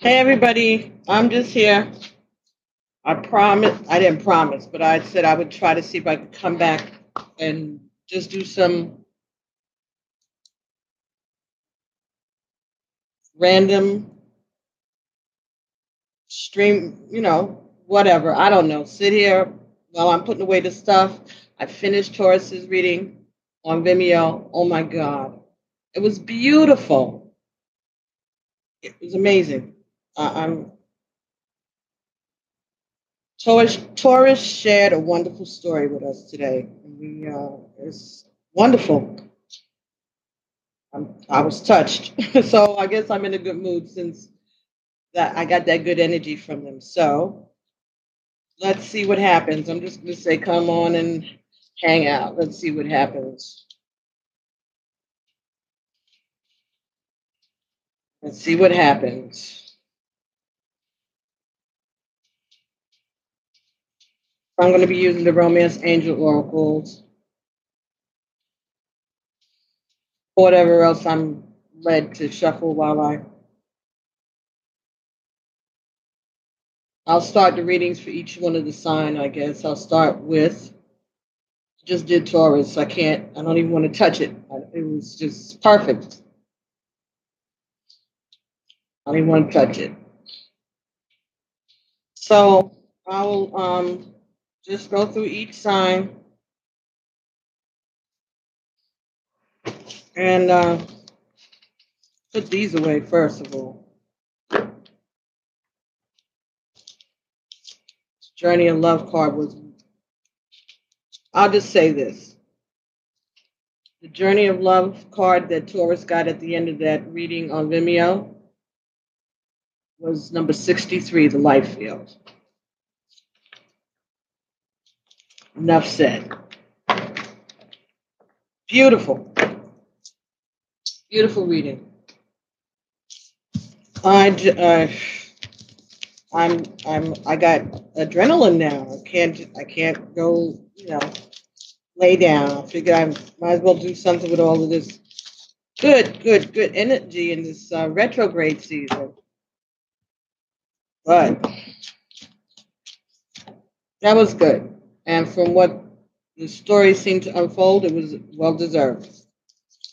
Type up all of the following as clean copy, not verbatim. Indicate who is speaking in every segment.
Speaker 1: Hey everybody, I'm just here. I didn't promise, but I said I would try to see if I could come back and just do some random stream, whatever. I don't know. Sit here while I'm putting away the stuff. I finished Taurus's reading on Vimeo. Oh my God. It was beautiful. It was amazing. I'm Taurus shared a wonderful story with us today. It's wonderful. I was touched. So I guess I'm in a good mood since that I got that good energy from them. So let's see what happens. I'm just going to say, come on and hang out. Let's see what happens. Let's see what happens. I'm going to be using the Romance Angel Oracles. Whatever else I'm led to shuffle while I'll start the readings for each one of the sign, I guess. I'll start with, just did Taurus. I don't even want to touch it. It was just perfect. I don't even want to touch it. So I will just go through each sign and put these away first of all. Journey of Love card was, I'll just say this. The Journey of Love card that Taurus got at the end of that reading on Vimeo was number 63, the life field. Enough said. Beautiful. Beautiful reading. I got adrenaline now. I can't go, lay down. I figured I might as well do something with all of this good energy in this retrograde season. But that was good. And from what the story seemed to unfold, it was well deserved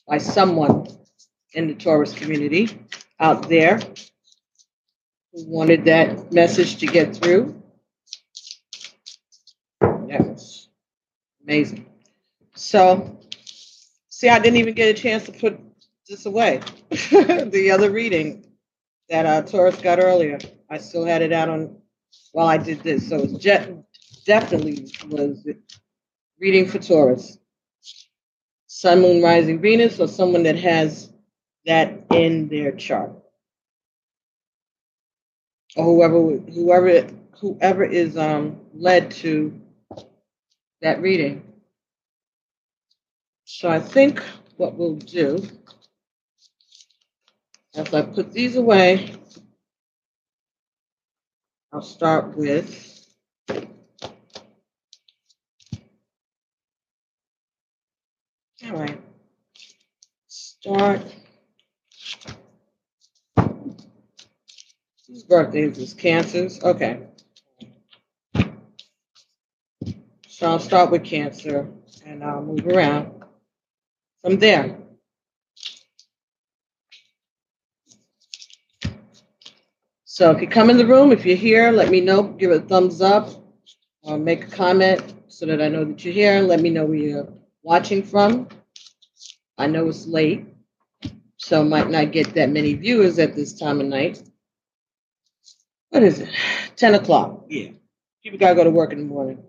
Speaker 1: by someone in the Taurus community out there who wanted that message to get through. That was amazing. So, see, I didn't even get a chance to put this away. The other reading that Taurus got earlier, I still had it out on while I did this. So it definitely was reading for Taurus. Sun, Moon, Rising, Venus, or someone that has that in their chart. Or whoever is led to that reading. So I think what we'll do, as I put these away, I'll start with all right. Start. Whose birthdays is Cancer's? Okay. So I'll start with Cancer and I'll move around from there. So if you come in the room, if you're here, let me know. Give a thumbs up or make a comment so that I know that you're here. Let me know where you're watching from. I know it's late, so might not get that many viewers at this time of night. What is it? 10 o'clock. Yeah. People got to go to work in the morning.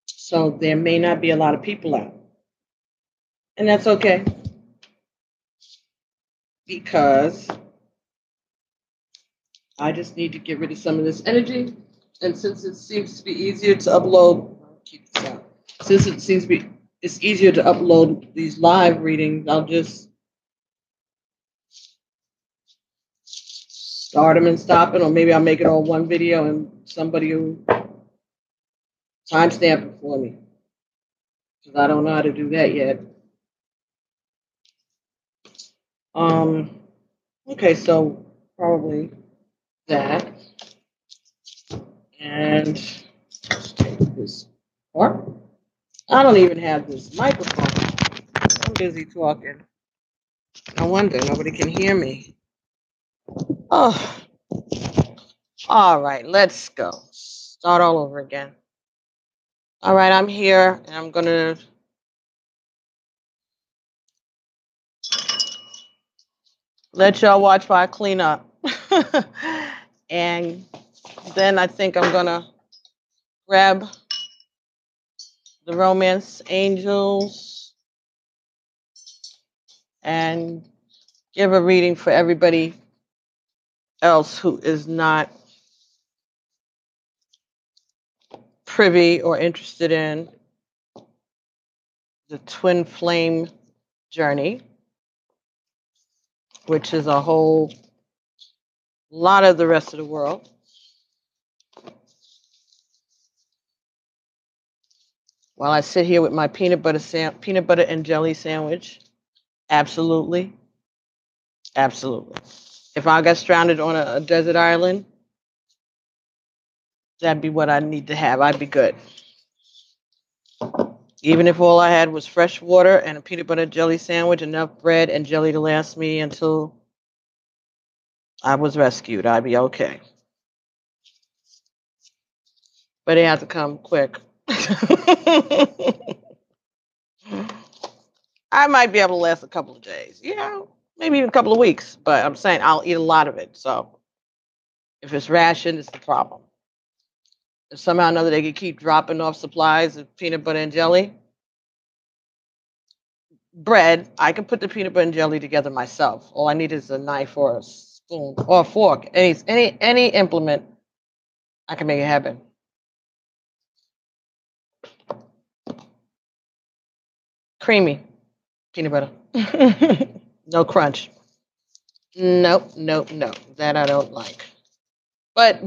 Speaker 1: So there may not be a lot of people out. And that's okay. Because I just need to get rid of some of this energy. And since it seems to be easier to upload, keep this out. Since it seems to be, it's easier to upload these live readings, I'll just start them and stop it, or maybe I'll make it all one video and somebody will timestamp it for me. Because I don't know how to do that yet. Okay, so probably that. And let's take this part. I don't even have this microphone. I'm busy talking. No wonder nobody can hear me. Oh, all right, let's go. Start all over again. All right, I'm here and I'm going to let y'all watch while I clean up. And then I think I'm going to grab the romance angels and give a reading for everybody else who is not privy or interested in the twin flame journey, which is a whole lot of the rest of the world. While I sit here with my peanut butter and jelly sandwich, absolutely, absolutely. If I got stranded on a desert island, that'd be what I need to have. I'd be good. Even if all I had was fresh water and a peanut butter jelly sandwich, enough bread and jelly to last me until I was rescued, I'd be okay. But it had to come quick. I might be able to last a couple of days. Yeah, maybe even a couple of weeks. But I'm saying I'll eat a lot of it. So if it's rationed, it's the problem. If somehow or another they could keep dropping off supplies of peanut butter and jelly, bread, I can put the peanut butter and jelly together myself. All I need is a knife or a spoon or a fork. Any implement, I can make it happen. Creamy peanut butter. No crunch. Nope. That I don't like. But,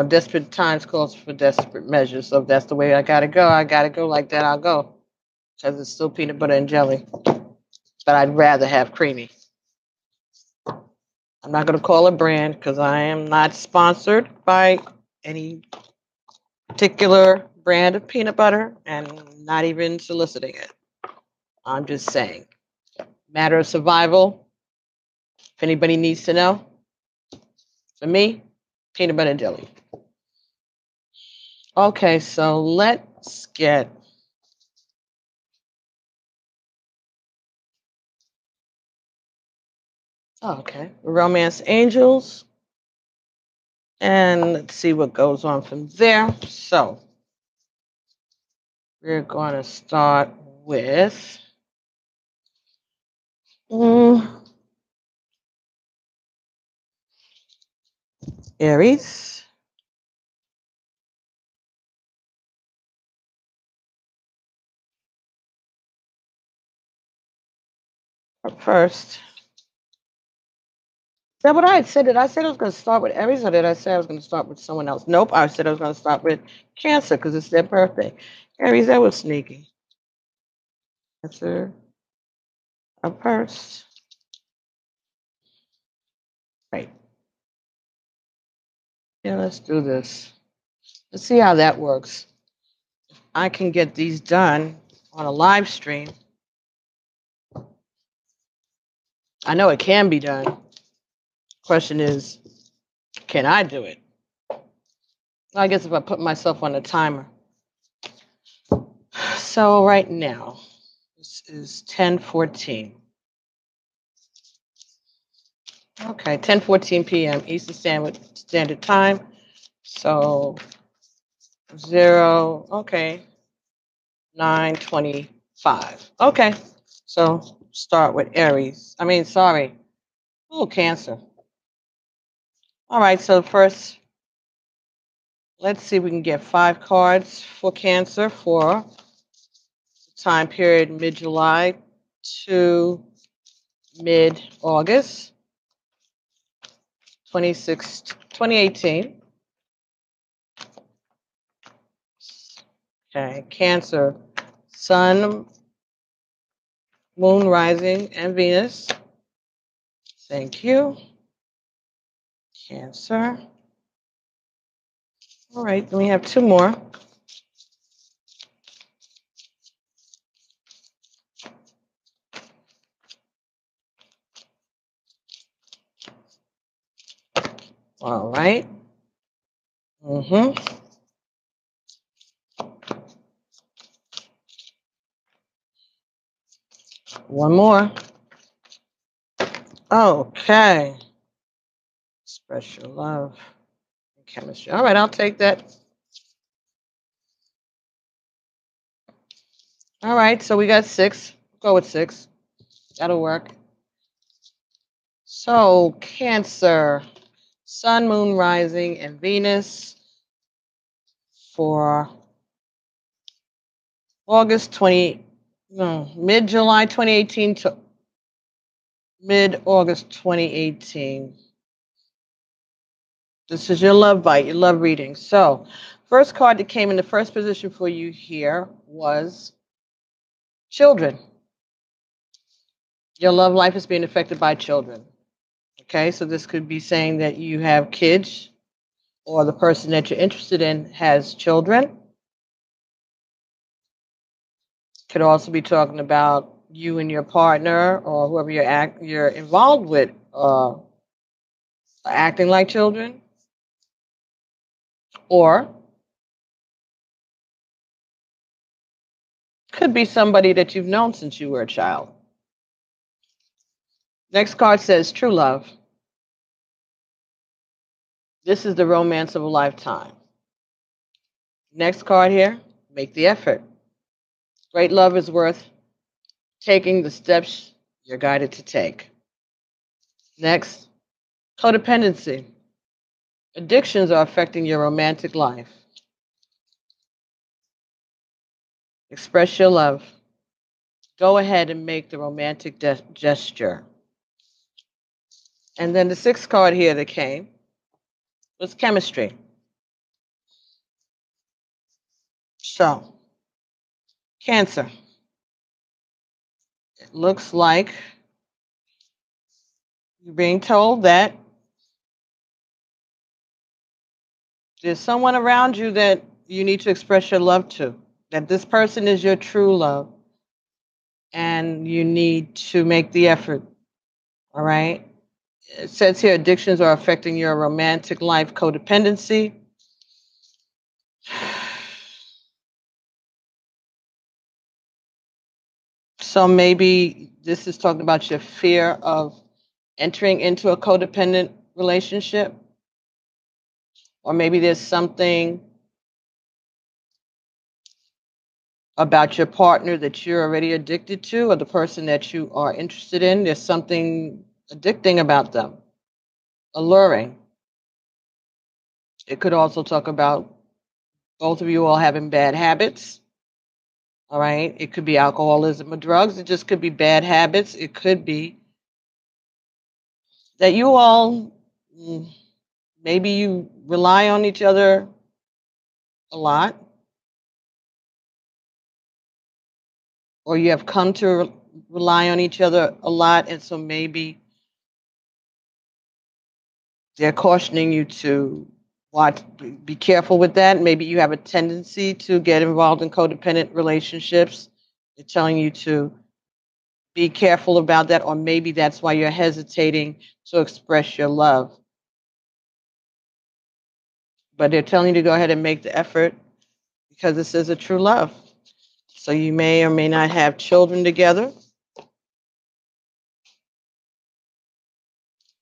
Speaker 1: desperate times calls for desperate measures. So if that's the way I gotta go like that, I'll go. Because it's still peanut butter and jelly. But I'd rather have creamy. I'm not going to call a brand because I am not sponsored by any particular brand of peanut butter and not even soliciting it. I'm just saying. Matter of survival. If anybody needs to know, for me, peanut butter and jelly. Okay, so let's get romance angels. And let's see what goes on from there. So we're going to start with Aries. Up first. Is that what I had said? Did I say I was going to start with Aries, or did I say I was going to start with someone else? Nope, I said I was going to start with Cancer because it's their birthday. Aries, that was sneaky. Cancer up first. Right. Yeah, let's do this. Let's see how that works. I can get these done on a live stream. I know it can be done. Question is, can I do it? I guess if I put myself on a timer. So right now, this is 10:14. Okay, 10:14 p.m. Eastern Standard Time. So 9:25. Okay, so start with Aries. Cancer. All right, so first, let's see if we can get 5 cards for Cancer for the time period mid-July to mid-August 2018. Okay, Cancer, Sun, Moon, Rising, and Venus. Thank you. Cancer. All right, then we have two more. All right. Mm-hmm. One more. Okay. Express your love and chemistry. All right, I'll take that. All right, so we got 6. Go with 6. That'll work. So, Cancer, Sun, Moon, Rising, and Venus for mid-July 2018 to mid-August 2018. This is your love bite, your love reading. So, first card that came in the first position for you here was children. Your love life is being affected by children. Okay, so this could be saying that you have kids or the person that you're interested in has children. Could also be talking about you and your partner or whoever you're involved with acting like children. Or could be somebody that you've known since you were a child. Next card says true love. This is the romance of a lifetime. Next card here, make the effort. Great love is worth taking the steps you're guided to take. Next, codependency. Addictions are affecting your romantic life. Express your love. Go ahead and make the romantic gesture. And then the 6th card here that came was chemistry. So, Cancer. It looks like you're being told that there's someone around you that you need to express your love to, that this person is your true love, and you need to make the effort, all right? It says here addictions are affecting your romantic life, codependency. So maybe this is talking about your fear of entering into a codependent relationship. Or maybe there's something about your partner that you're already addicted to, or the person that you are interested in. There's something addicting about them, alluring. It could also talk about both of you all having bad habits. All right. It could be alcoholism or drugs. It just could be bad habits. It could be that you all, maybe you rely on each other a lot, or you have come to rely on each other a lot. And so maybe they're cautioning you to be careful with that. Maybe you have a tendency to get involved in codependent relationships. They're telling you to be careful about that, or maybe that's why you're hesitating to express your love. But they're telling you to go ahead and make the effort because this is a true love. So you may or may not have children together,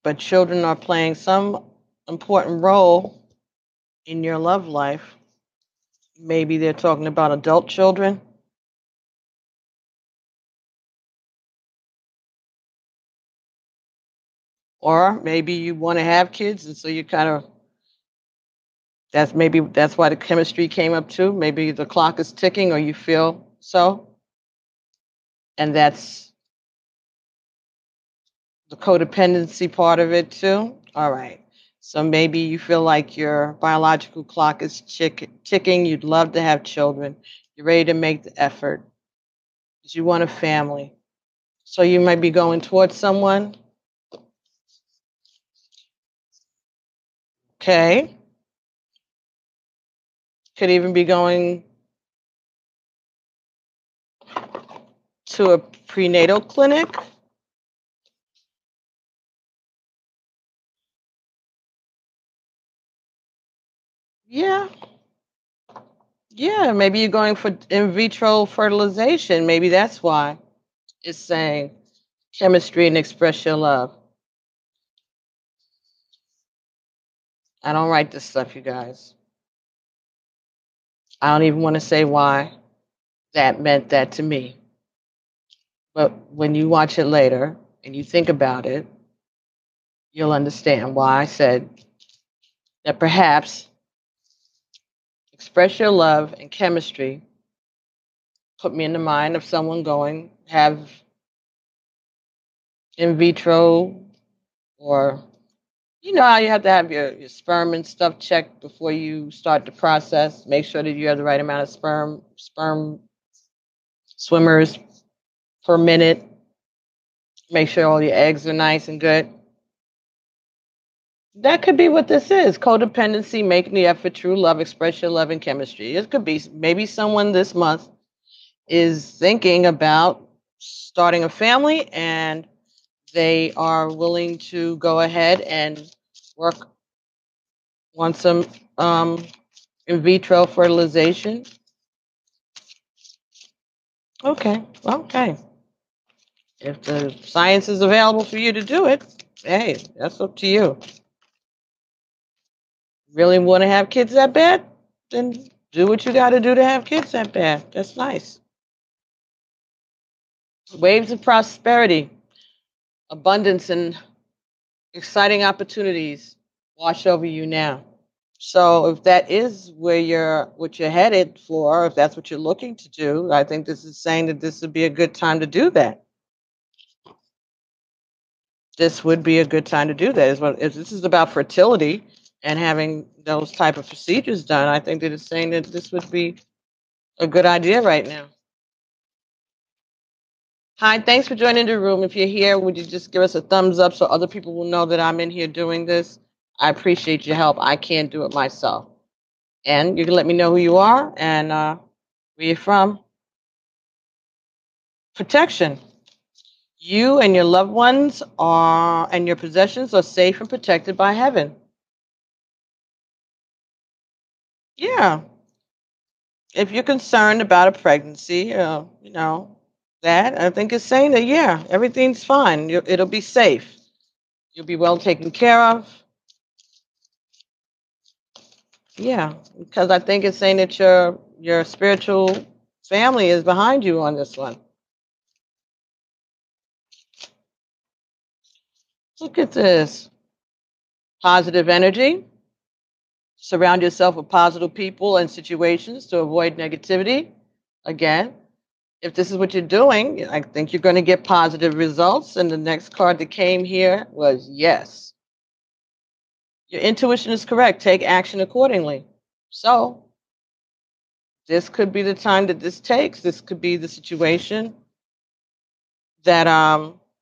Speaker 1: but children are playing some important role in your love life. Maybe they're talking about adult children. Or maybe you want to have kids, and so you kind of, that's why the chemistry came up too. Maybe the clock is ticking, or you feel so. And that's the codependency part of it too. All right. So maybe you feel like your biological clock is ticking. You'd love to have children. You're ready to make the effort because you want a family. So you might be going towards someone. Okay. Could even be going to a prenatal clinic. Yeah. Yeah, maybe you're going for in vitro fertilization. Maybe that's why it's saying chemistry and express your love. I don't write this stuff, you guys. I don't even want to say why that meant that to me. But when you watch it later and you think about it, you'll understand why I said that perhaps express your love and chemistry put me in the mind of someone going have in vitro, or you know how you have to have your sperm and stuff checked before you start the process. Make sure that you have the right amount of sperm swimmers per minute. Make sure all your eggs are nice and good. That could be what this is. Codependency, making the effort, true love, express your love and chemistry. It could be maybe someone this month is thinking about starting a family and they are willing to go ahead and work on some in vitro fertilization. Okay, okay. If the science is available for you to do it, hey, that's up to you. Really want to have kids that bad? Then do what you got to do to have kids that bad. That's nice. Waves of prosperity, abundance, and exciting opportunities wash over you now. So if that is what you're headed for, if that's what you're looking to do, I think this is saying that this would be a good time to do that. This would be a good time to do that. If this is about fertility and having those type of procedures done, I think that it's saying that this would be a good idea right now. Hi, thanks for joining the room. If you're here, would you just give us a thumbs up so other people will know that I'm in here doing this? I appreciate your help. I can't do it myself. And you can let me know who you are and where you're from. Protection. You and your loved ones and your possessions are safe and protected by heaven. Yeah. If you're concerned about a pregnancy, that I think it's saying that, yeah, everything's fine. It'll be safe. You'll be well taken care of. Yeah, because I think it's saying that your spiritual family is behind you on this one. Look at this. Positive energy. Surround yourself with positive people and situations to avoid negativity. Again, if this is what you're doing, I think you're going to get positive results. And the next card that came here was yes. Your intuition is correct. Take action accordingly. So this could be the time that this takes. This could be the situation that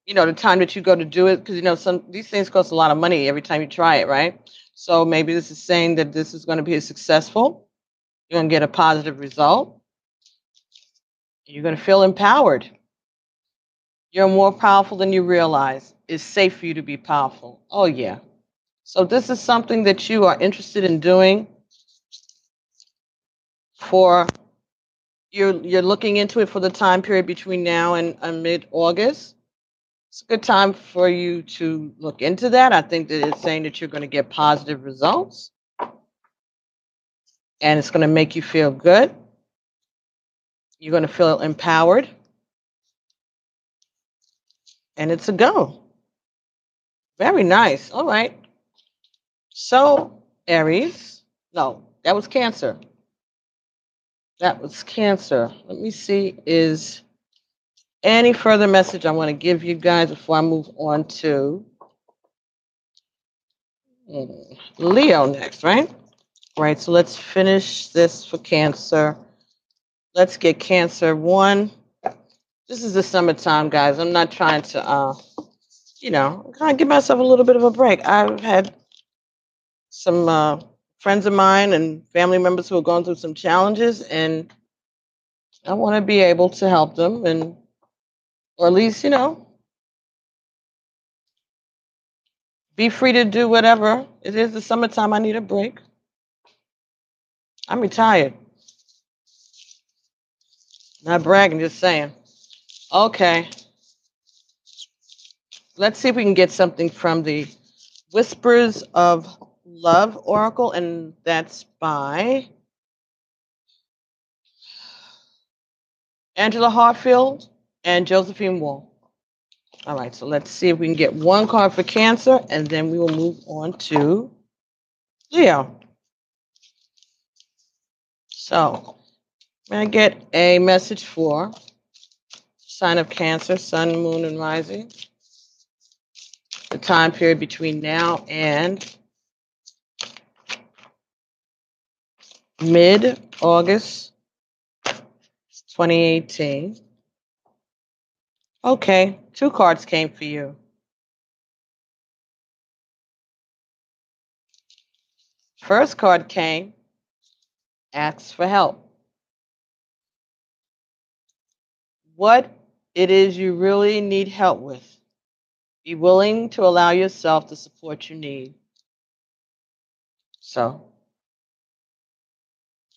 Speaker 1: the time that you go to do it, because some these things cost a lot of money every time you try it, right? So maybe this is saying that this is going to be successful. You're going to get a positive result. You're going to feel empowered. You're more powerful than you realize. It's safe for you to be powerful. Oh yeah. So this is something that you are interested in doing for you're looking into it for the time period between now and mid-August. It's a good time for you to look into that. I think that it's saying that you're going to get positive results and it's going to make you feel good. You're going to feel empowered and it's a go. Very nice. All right. So, Aries. No, that was Cancer. That was Cancer. Let me see. Is any further message I want to give you guys before I move on to Leo next, right? Right, so let's finish this for Cancer. Let's get Cancer 1. This is the summertime, guys. I'm not trying to, kind of give myself a little bit of a break. I've had some friends of mine and family members who are going through some challenges, and I want to be able to help them, and or at least, be free to do whatever. It is the summertime. I need a break. I'm retired. Not bragging, just saying. Okay. Let's see if we can get something from the Whispers of Love Oracle, and that's by Angela Hartfield and Josephine Wall. All right, so let's see if we can get one card for Cancer, and then we will move on to Leo. So, I'm going to get a message for sign of Cancer, Sun, Moon, and Rising. The time period between now and mid-August 2018. Okay, 2 cards came for you. First card came, ask for help. What it is you really need help with. Be willing to allow yourself the support you need. So,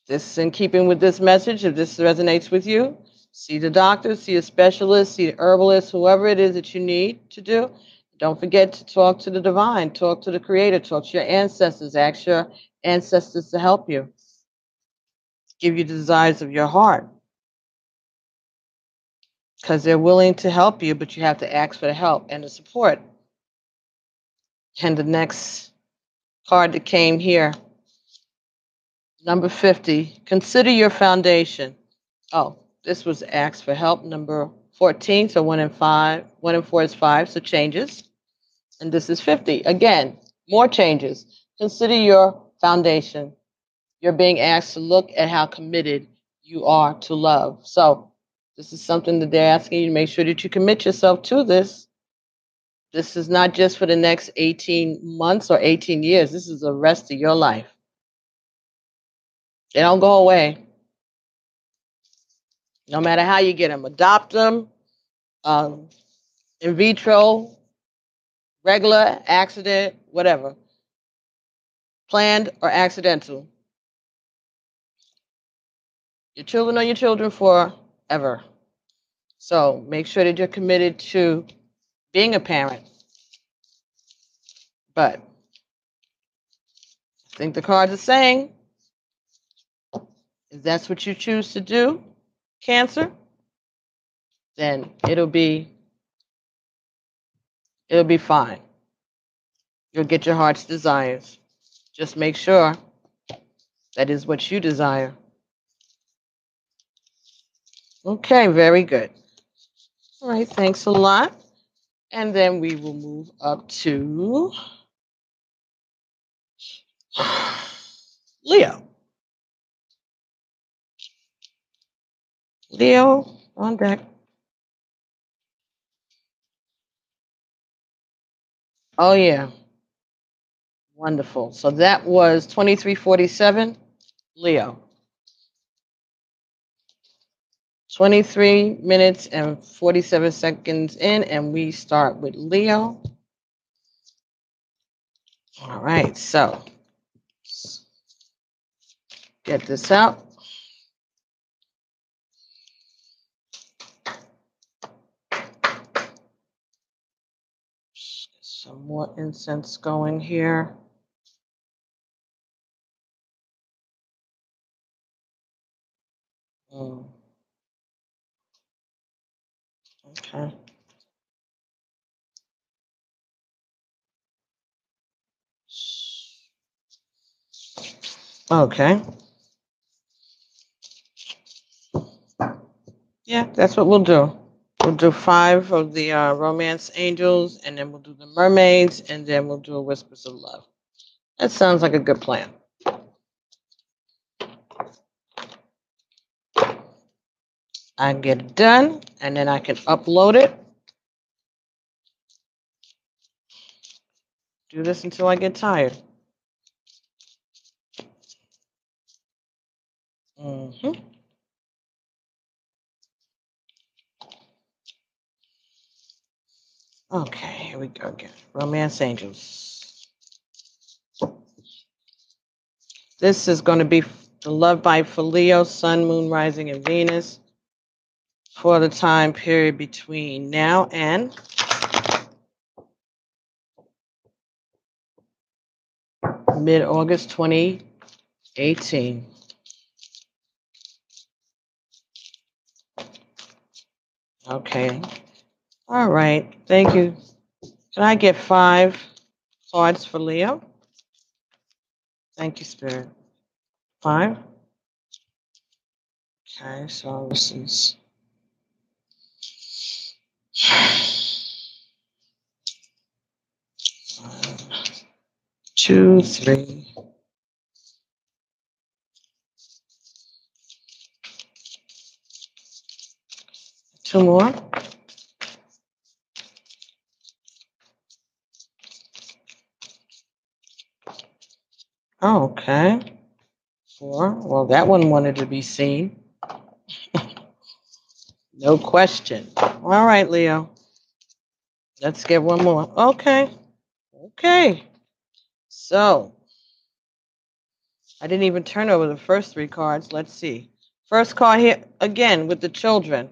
Speaker 1: this is in keeping with this message. If this resonates with you, see the doctor, see a specialist, see the herbalist, whoever it is that you need to do. Don't forget to talk to the divine, talk to the creator, talk to your ancestors, ask your ancestors to help you, give you the desires of your heart. Because they're willing to help you, but you have to ask for the help and the support. And the next card that came here, number 50, consider your foundation. Oh, this was ask for help, number 14, so 1 and 5. 1 and 4 is 5, so changes. And this is 50. Again, more changes. Consider your foundation. You're being asked to look at how committed you are to love. So this is something that they're asking you to make sure that you commit yourself to this. This is not just for the next 18 months or 18 years. This is the rest of your life. They don't go away. No matter how you get them, adopt them, in vitro, regular, accident, whatever, planned or accidental. Your children are your children forever. So make sure that you're committed to being a parent. But I think the cards are saying, if that's what you choose to do, Cancer, then it'll be fine. You'll get your heart's desires. Just make sure that is what you desire. Okay, very good. All right, thanks a lot. And then we will move up to Leo. Leo, on deck. Oh, yeah. Wonderful. So that was 2347, Leo. 23 minutes and 47 seconds in, and we start with Leo. All right, so get this out. Some more incense going here. Okay. Okay. Yeah, that's what we'll do. We'll do 5 of the romance angels, and then we'll do the mermaids, and then we'll do a whispers of love. That sounds like a good plan. I can get it done, and then I can upload it. Do this until I get tired. Mm-hmm. Okay, here we go again. Romance Angels. This is going to be the love vibe for Leo, Sun, Moon, Rising, and Venus for the time period between now and mid-August 2018. Okay. All right. Thank you. Can I get 5 cards for Leo? Thank you, Spirit. 5. Okay, so this is 1, 2, 3. 2 more. Oh, okay. 4. Well, that one wanted to be seen. No question. All right, Leo. Let's get one more. Okay. Okay. So, I didn't even turn over the first 3 cards. Let's see. First card here, again, with the children.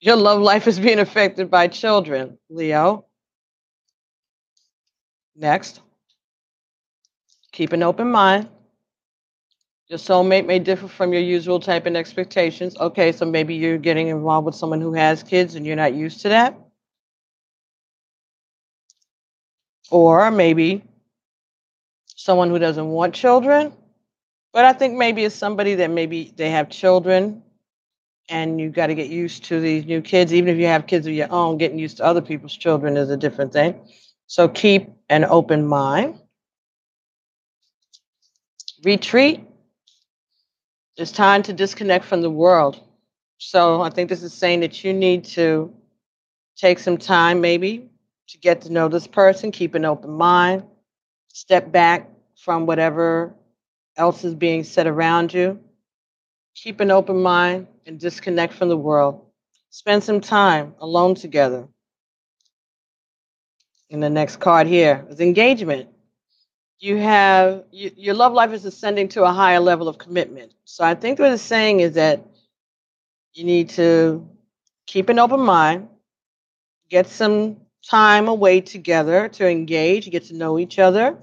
Speaker 1: Your love life is being affected by children, Leo. Next. Keep an open mind. Your soulmate may differ from your usual type and expectations. Okay, so maybe you're getting involved with someone who has kids and you're not used to that. Or maybe someone who doesn't want children. But I think maybe it's somebody that maybe they have children and you got to get used to these new kids. Even if you have kids of your own, getting used to other people's children is a different thing. So keep an open mind. Retreat. It's time to disconnect from the world. So I think this is saying that you need to take some time maybe to get to know this person, keep an open mind, step back from whatever else is being said around you. Keep an open mind and disconnect from the world. Spend some time alone together. And the next card here is engagement. Your love life is ascending to a higher level of commitment. So I think what it's saying is that you need to keep an open mind, get some time away together to engage, get to know each other.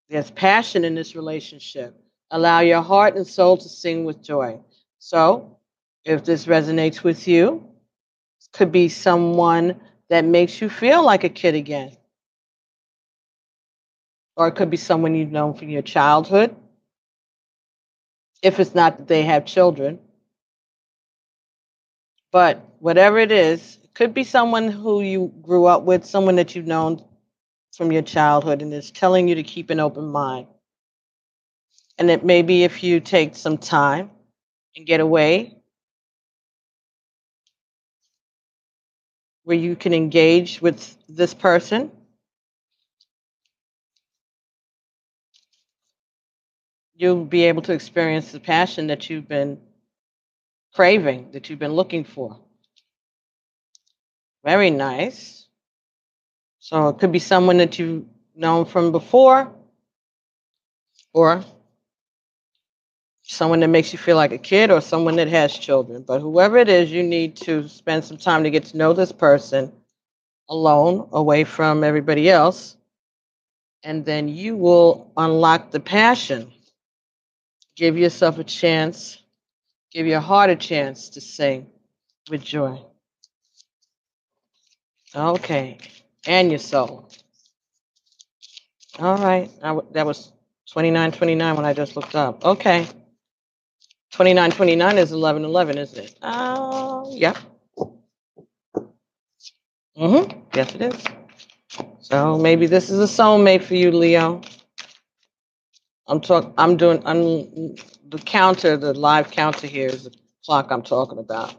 Speaker 1: There's passion in this relationship. Allow your heart and soul to sing with joy. So, if this resonates with you, it could be someone that makes you feel like a kid again. Or it could be someone you've known from your childhood. If it's not that they have children. But whatever it is, it could be someone who you grew up with, someone that you've known from your childhood, and is telling you to keep an open mind. And that maybe if you take some time and get away, where you can engage with this person, you'll be able to experience the passion that you've been craving, that you've been looking for. Very nice. So it could be someone that you've known from before, or someone that makes you feel like a kid, or someone that has children. But whoever it is, you need to spend some time to get to know this person alone, away from everybody else. And then you will unlock the passion. Give yourself a chance. Give your heart a chance to sing with joy. Okay. And your soul. All right. That was 2929 when I just looked up. Okay. 2929 is 1111, isn't it? Yeah. Yes, it is. So maybe this is a soulmate for you, Leo. I'm the counter, the live counter here is the clock I'm talking about.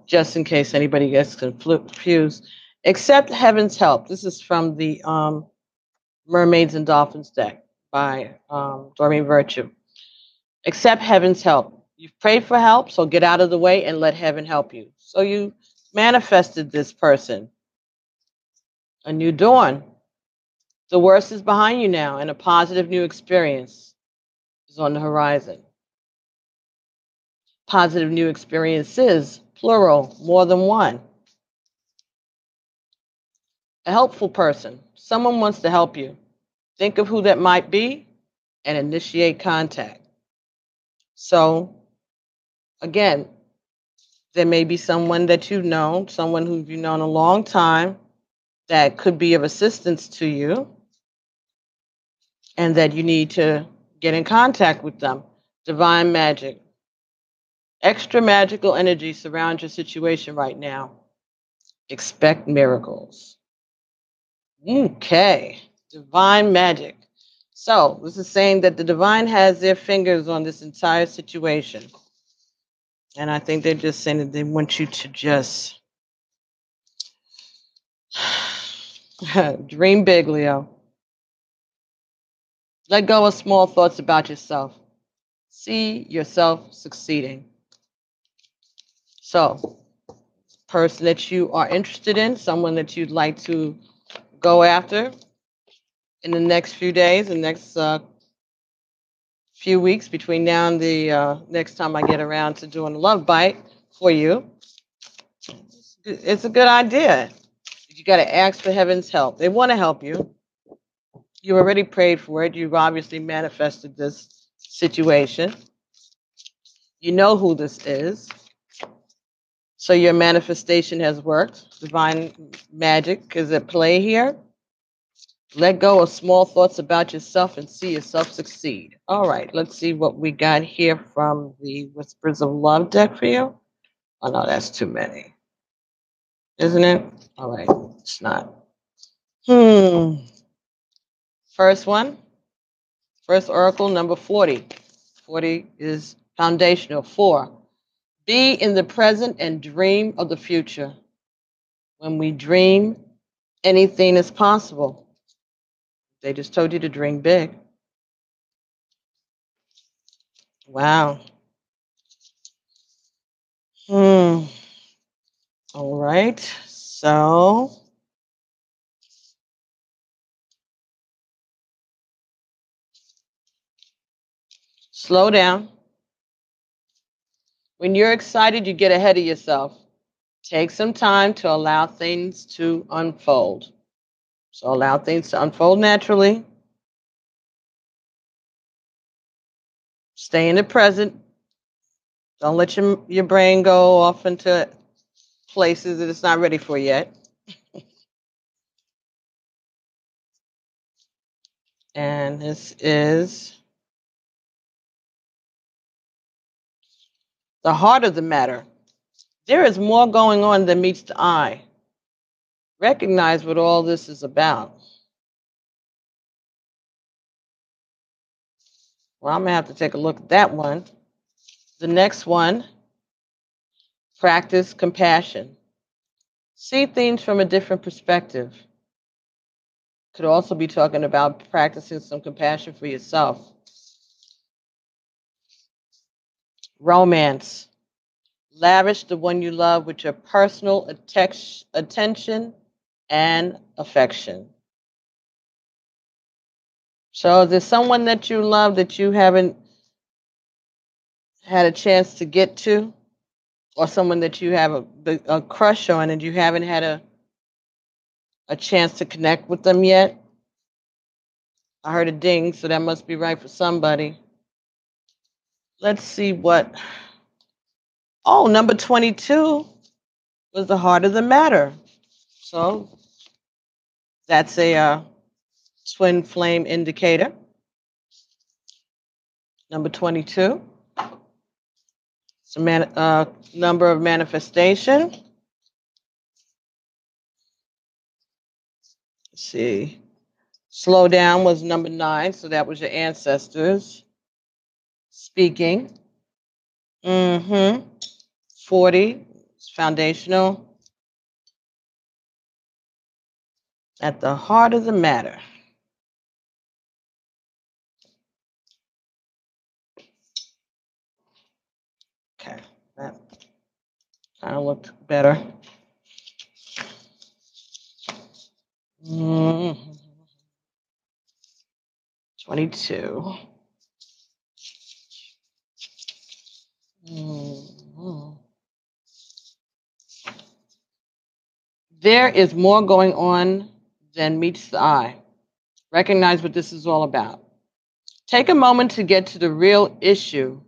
Speaker 1: Just in case anybody gets confused. Accept Heaven's Help. This is from the Mermaids and Dolphins deck by Doreen Virtue. Accept heaven's help. You've prayed for help, so get out of the way and let heaven help you. So you manifested this person, a new dawn. The worst is behind you now, and a positive new experience is on the horizon. Positive new experiences, plural, more than one. A helpful person. Someone wants to help you. Think of who that might be and initiate contact. So, again, there may be someone that you've known, someone who you've known a long time that could be of assistance to you and that you need to get in contact with them. Divine magic. Extra magical energy surrounds your situation right now. Expect miracles. Okay. Divine magic. So this is saying that the divine has their fingers on this entire situation. And I think they're just saying that they want you to just dream big, Leo. Let go of small thoughts about yourself. See yourself succeeding. So, person that you are interested in, someone that you'd like to go after in the next few days, the next few weeks between now and the next time I get around to doing a love bite for you. It's a good idea. You got to ask for heaven's help. They want to help you. You already prayed for it. You've obviously manifested this situation. You know who this is. So your manifestation has worked. Divine magic is at play here. Let go of small thoughts about yourself and see yourself succeed. All right, let's see what we got here from the Whispers of Love deck for you. Oh, no, that's too many. Isn't it? All right, it's not. First one, first oracle, number 40. 40 is foundational. 4, be in the present and dream of the future. When we dream, anything is possible. They just told you to dream big. Wow. All right. So slow down. When you're excited, you get ahead of yourself. Take some time to allow things to unfold. So allow things to unfold naturally. Stay in the present. Don't let your brain go off into places that it's not ready for yet. And this is the heart of the matter. There is more going on than meets the eye. Recognize what all this is about. Well, I'm going to have to take a look at that one. The next one, practice compassion. See things from a different perspective. Could also be talking about practicing some compassion for yourself. Romance. Lavish the one you love with your personal attention and affection. So if there's someone that you love that you haven't had a chance to get to, or someone that you have a crush on and you haven't had a chance to connect with them yet. I heard a ding, so that must be right for somebody. Let's see what. Oh, number 22 was the heart of the matter. So that's a twin flame indicator. Number 22. It's a number of manifestation. Let's see. Slow down was number 9, so that was your ancestors speaking. 40 is foundational. At the heart of the matter. Kind of looked better. 22. There is more going on than meets the eye. Recognize what this is all about. Take a moment to get to the real issue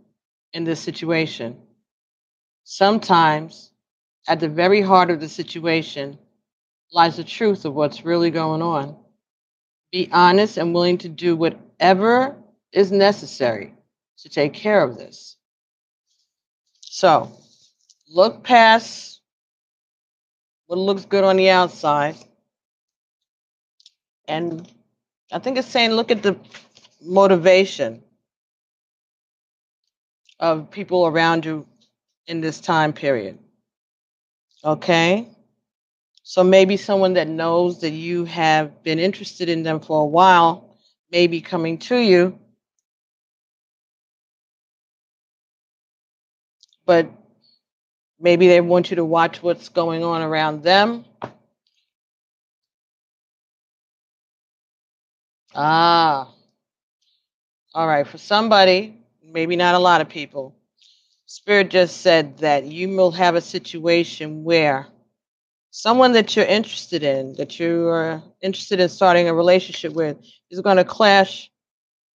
Speaker 1: in this situation. Sometimes, at the very heart of the situation, lies the truth of what's really going on. Be honest and willing to do whatever is necessary to take care of this. So, look past what looks good on the outside. And I think it's saying look at the motivation of people around you in this time period. Okay? So maybe someone that knows that you have been interested in them for a while may be coming to you, but maybe they want you to watch what's going on around them. All right. For somebody, maybe not a lot of people, Spirit just said that you will have a situation where someone that you're interested in, that you are interested in starting a relationship with, is going to clash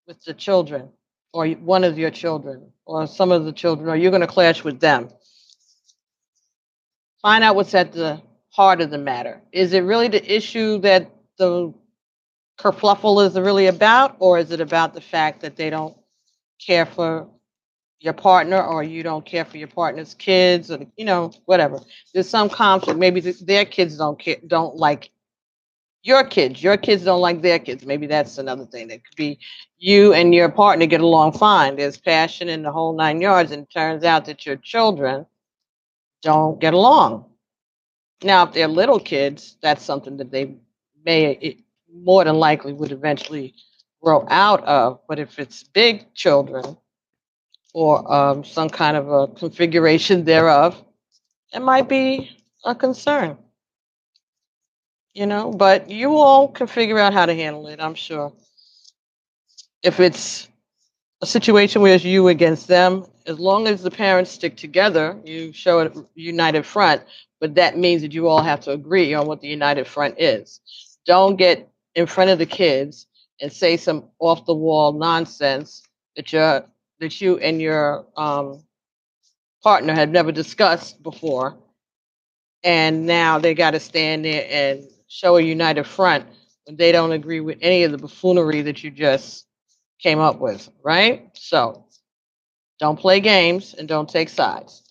Speaker 1: with the children, or one of your children, or some of the children, or you're going to clash with them. Find out what's at the heart of the matter. Is it really the issue that the kerfluffle is really about, or is it about the fact that they don't care for your partner, or you don't care for your partner's kids, or whatever? There's some conflict. Maybe their kids don't like your kids. Your kids don't like their kids. Maybe that's another thing. That could be you and your partner get along fine. There's passion in the whole 9 yards, and it turns out that your children don't get along. Now, if they're little kids, that's something that they more than likely would eventually grow out of. But if it's big children, or some kind of a configuration thereof, it might be a concern. But you all can figure out how to handle it, I'm sure. If it's a situation where it's you against them, as long as the parents stick together, you show a united front, but that means that you all have to agree on what the united front is. Don't get in front of the kids and say some off-the-wall nonsense that you and your partner had never discussed before, and now they got to stand there and show a united front when they don't agree with any of the buffoonery that you just came up with, right? So don't play games and don't take sides.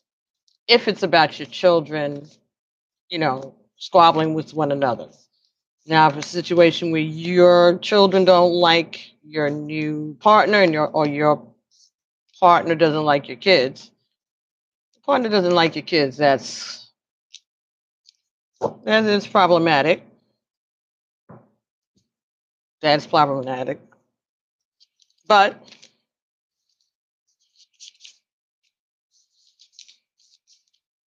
Speaker 1: If it's about your children, squabbling with one another. Now, if it's a situation where your children don't like your new partner and your partner doesn't like your kids, partner doesn't like your kids, that is problematic. That's problematic. But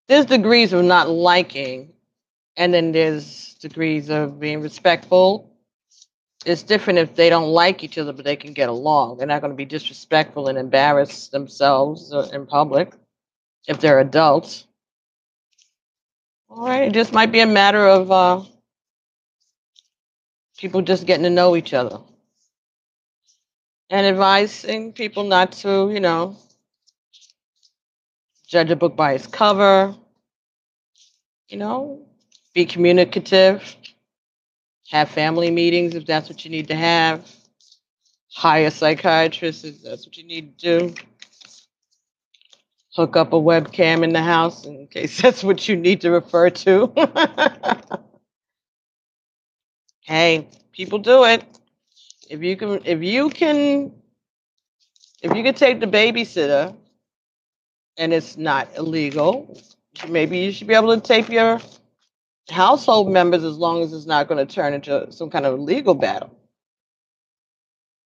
Speaker 1: there's degrees of not liking, and then there's degrees of being respectful. It's different if they don't like each other, but they can get along. They're not going to be disrespectful and embarrass themselves in public if they're adults. All right, it just might be a matter of people just getting to know each other. And advising people not to, judge a book by its cover. Be communicative. Have family meetings if that's what you need to have. Hire a psychiatrist if that's what you need to do. Hook up a webcam in the house in case that's what you need to refer to. Hey, people do it. If you can take the babysitter and it's not illegal, maybe you should be able to take your household members, as long as it's not going to turn into some kind of legal battle.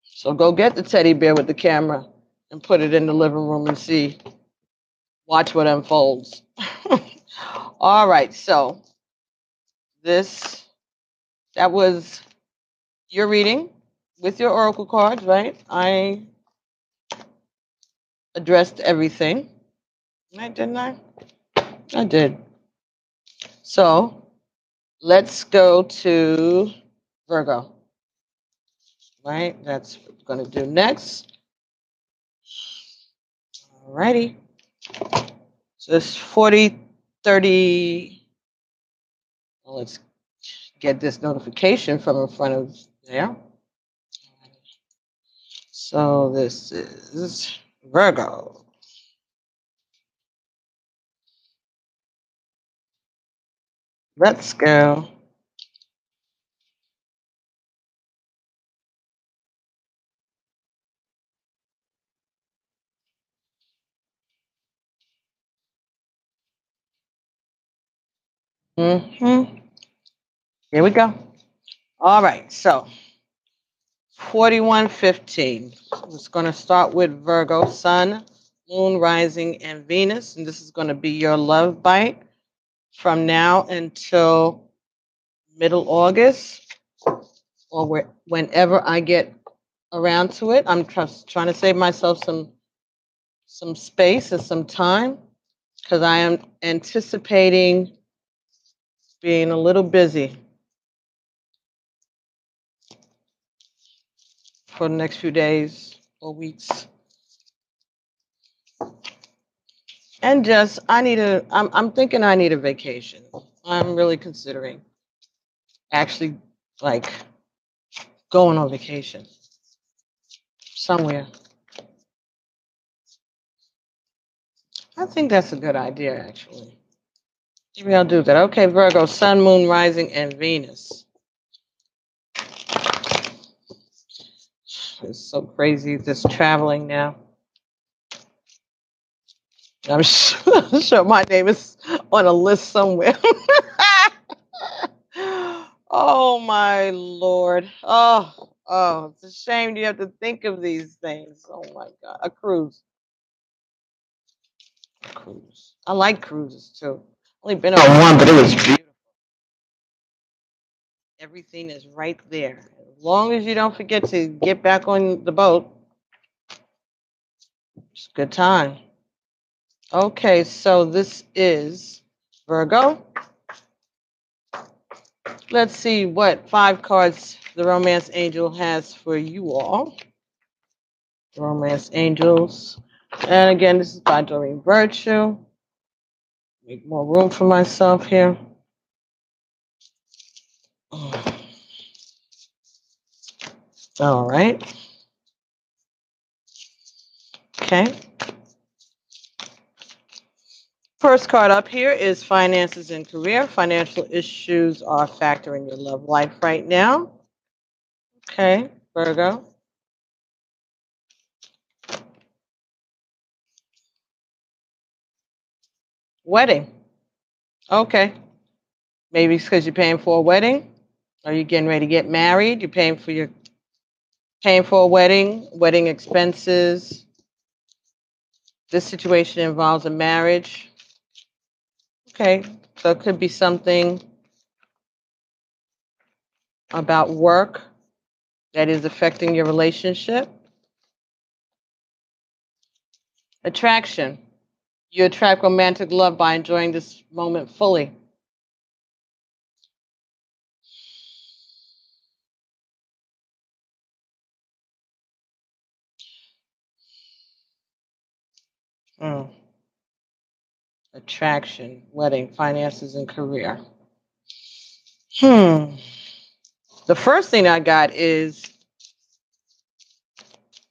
Speaker 1: So go get the teddy bear with the camera and put it in the living room and watch what unfolds. All right, so that was your reading with your oracle cards, right? I addressed everything. Right, didn't I? I did. So let's go to Virgo, right? That's what we're going to do next. All righty. So it's 4030. Well, let's get this notification from in front of there. So this is Virgo. Let's go. Mm-hmm. Here we go. All right. So 4115. It's going to start with Virgo, Sun, Moon, Rising, and Venus. And this is going to be your love bite from now until middle August or whenever I get around to it. I'm just trying to save myself some space and some time because I am anticipating being a little busy for the next few days or weeks. And just I'm thinking I need a vacation. I'm really considering actually like going on vacation somewhere. I think that's a good idea actually. Maybe I'll do that. Okay, Virgo, Sun, Moon, Rising, and Venus. It's so crazy this traveling now. I'm sure my name is on a list somewhere. Oh my Lord. Oh, it's a shame you have to think of these things. Oh my God. A cruise. A cruise. I like cruises too. Only been on one, but it was beautiful. Everything is right there. As long as you don't forget to get back on the boat, it's a good time. Okay, so this is Virgo. Let's see what 5 cards the Romance Angel has for you all. Romance Angels. And again, this is by Doreen Virtue. Make more room for myself here. All right. Okay. First card up here is finances and career. Financial issues are a factor in your love life right now. Okay, Virgo. Wedding. Okay. Maybe it's because you're paying for a wedding. Are you getting ready to get married? You're paying for a wedding expenses. This situation involves a marriage. Okay, so it could be something about work that is affecting your relationship. Attraction. You attract romantic love by enjoying this moment fully. Mm. Attraction, wedding, finances, and career. The first thing I got is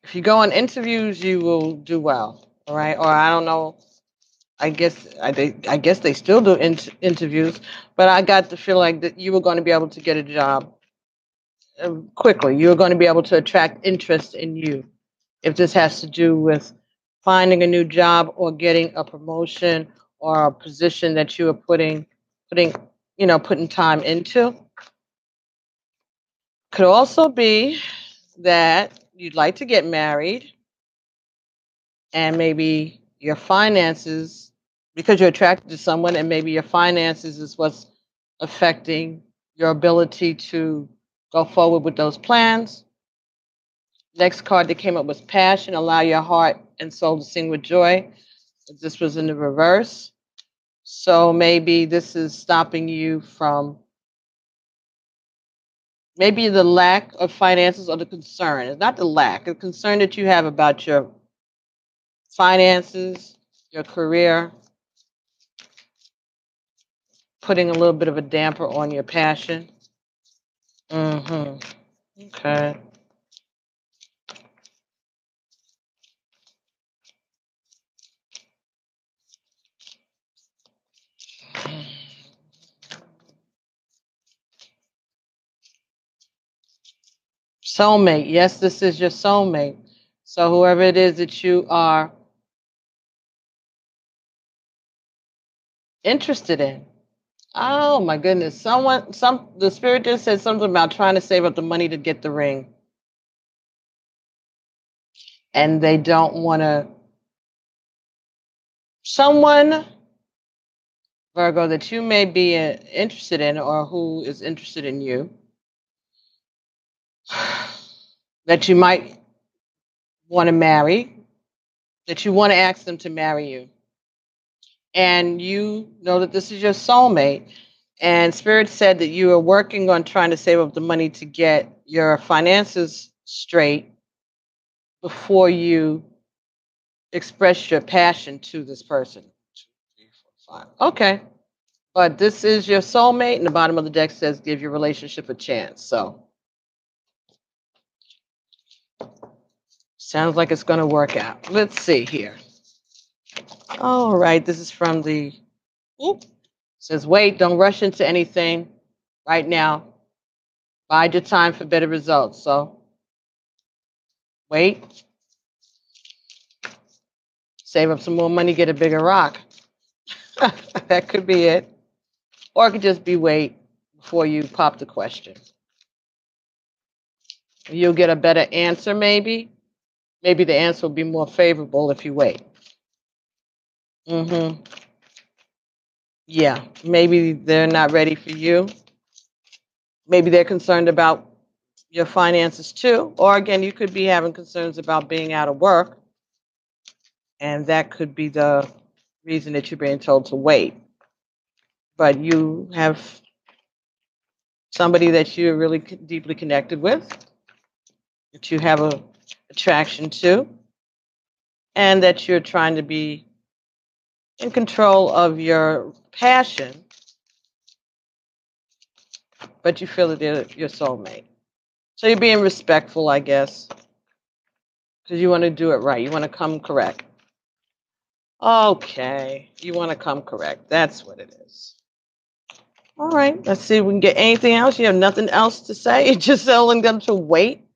Speaker 1: if you go on interviews, you will do well. All right. Or I don't know. I guess they still do interviews, but I got the feel like that you were going to be able to get a job quickly. You're going to be able to attract interest in you. If this has to do with finding a new job or getting a promotion or a position that you are putting time into. Could also be that you'd like to get married and maybe your finances because you're attracted to someone, and maybe your finances is what's affecting your ability to go forward with those plans. Next card that came up was passion. Allow your heart and soul to sing with joy. This was in the reverse. So maybe this is stopping you from maybe the lack of finances or the concern. It's not the lack, the concern that you have about your finances, your career, putting a little bit of a damper on your passion. Okay. Soulmate. Yes, this is your soulmate. So whoever it is that you are interested in. Oh my goodness. The spirit just said something about trying to save up the money to get the ring. And they don't want to. Someone, Virgo, that you may be interested in or who is interested in you, that you might want to marry, that you want to ask them to marry you. And you know that this is your soulmate. And Spirit said that you are working on trying to save up the money to get your finances straight before you express your passion to this person. 2, 3, 4, 5. Okay. But this is your soulmate, and the bottom of the deck says give your relationship a chance. So sounds like it's going to work out. Let's see here. All right. This is from the says wait, don't rush into anything right now. Bide your time for better results. So wait. Save up some more money, get a bigger rock. That could be it. Or it could just be wait before you pop the question. You'll get a better answer, maybe. Maybe the answer will be more favorable if you wait. Yeah, maybe they're not ready for you. Maybe they're concerned about your finances too. Or again, you could be having concerns about being out of work. And that could be the reason that you're being told to wait. But you have somebody that you're really deeply connected with, that you have a attraction to, and that you're trying to be in control of your passion, but you feel that they're your soulmate. So you're being respectful, I guess, because you want to do it right. You want to come correct. Okay, you want to come correct. That's what it is. All right, let's see if we can get anything else. You have nothing else to say? You're just telling them to wait?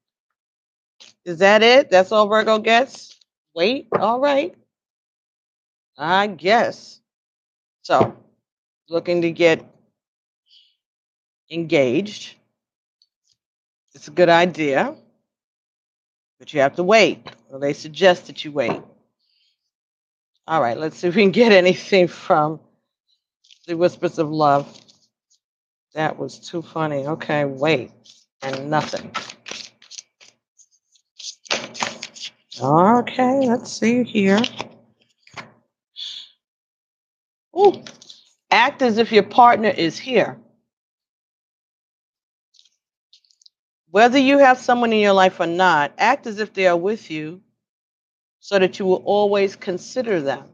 Speaker 1: Is that it? That's all Virgo gets? Wait? All right. I guess. So, looking to get engaged. It's a good idea, but you have to wait. Well, they suggest that you wait. All right, let's see if we can get anything from the Whispers of Love. That was too funny. Okay, wait. And nothing. Okay, let's see here. Ooh. Act as if your partner is here. Whether you have someone in your life or not, act as if they are with you so that you will always consider them.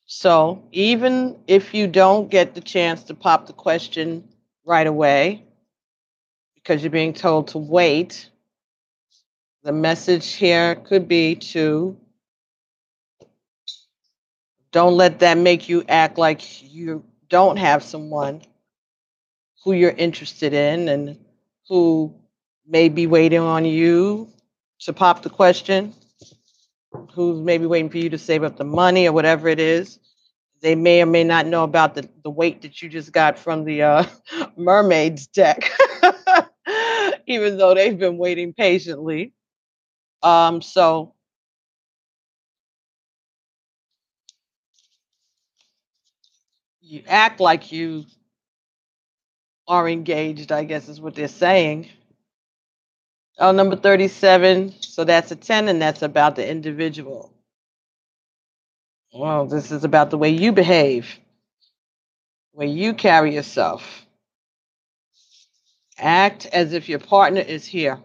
Speaker 1: So even if you don't get the chance to pop the question right away because you're being told to wait, the message here could be to don't let that make you act like you don't have someone who you're interested in and who may be waiting on you to pop the question, who's maybe waiting for you to save up the money or whatever it is. They may or may not know about the weight that you just got from the mermaids deck, even though they've been waiting patiently. So You act like you are engaged, I guess is what they're saying. Oh, number 37. So that's a 10, and that's about the individual. Well, this is about the way you behave, the way you carry yourself. Act as if your partner is here.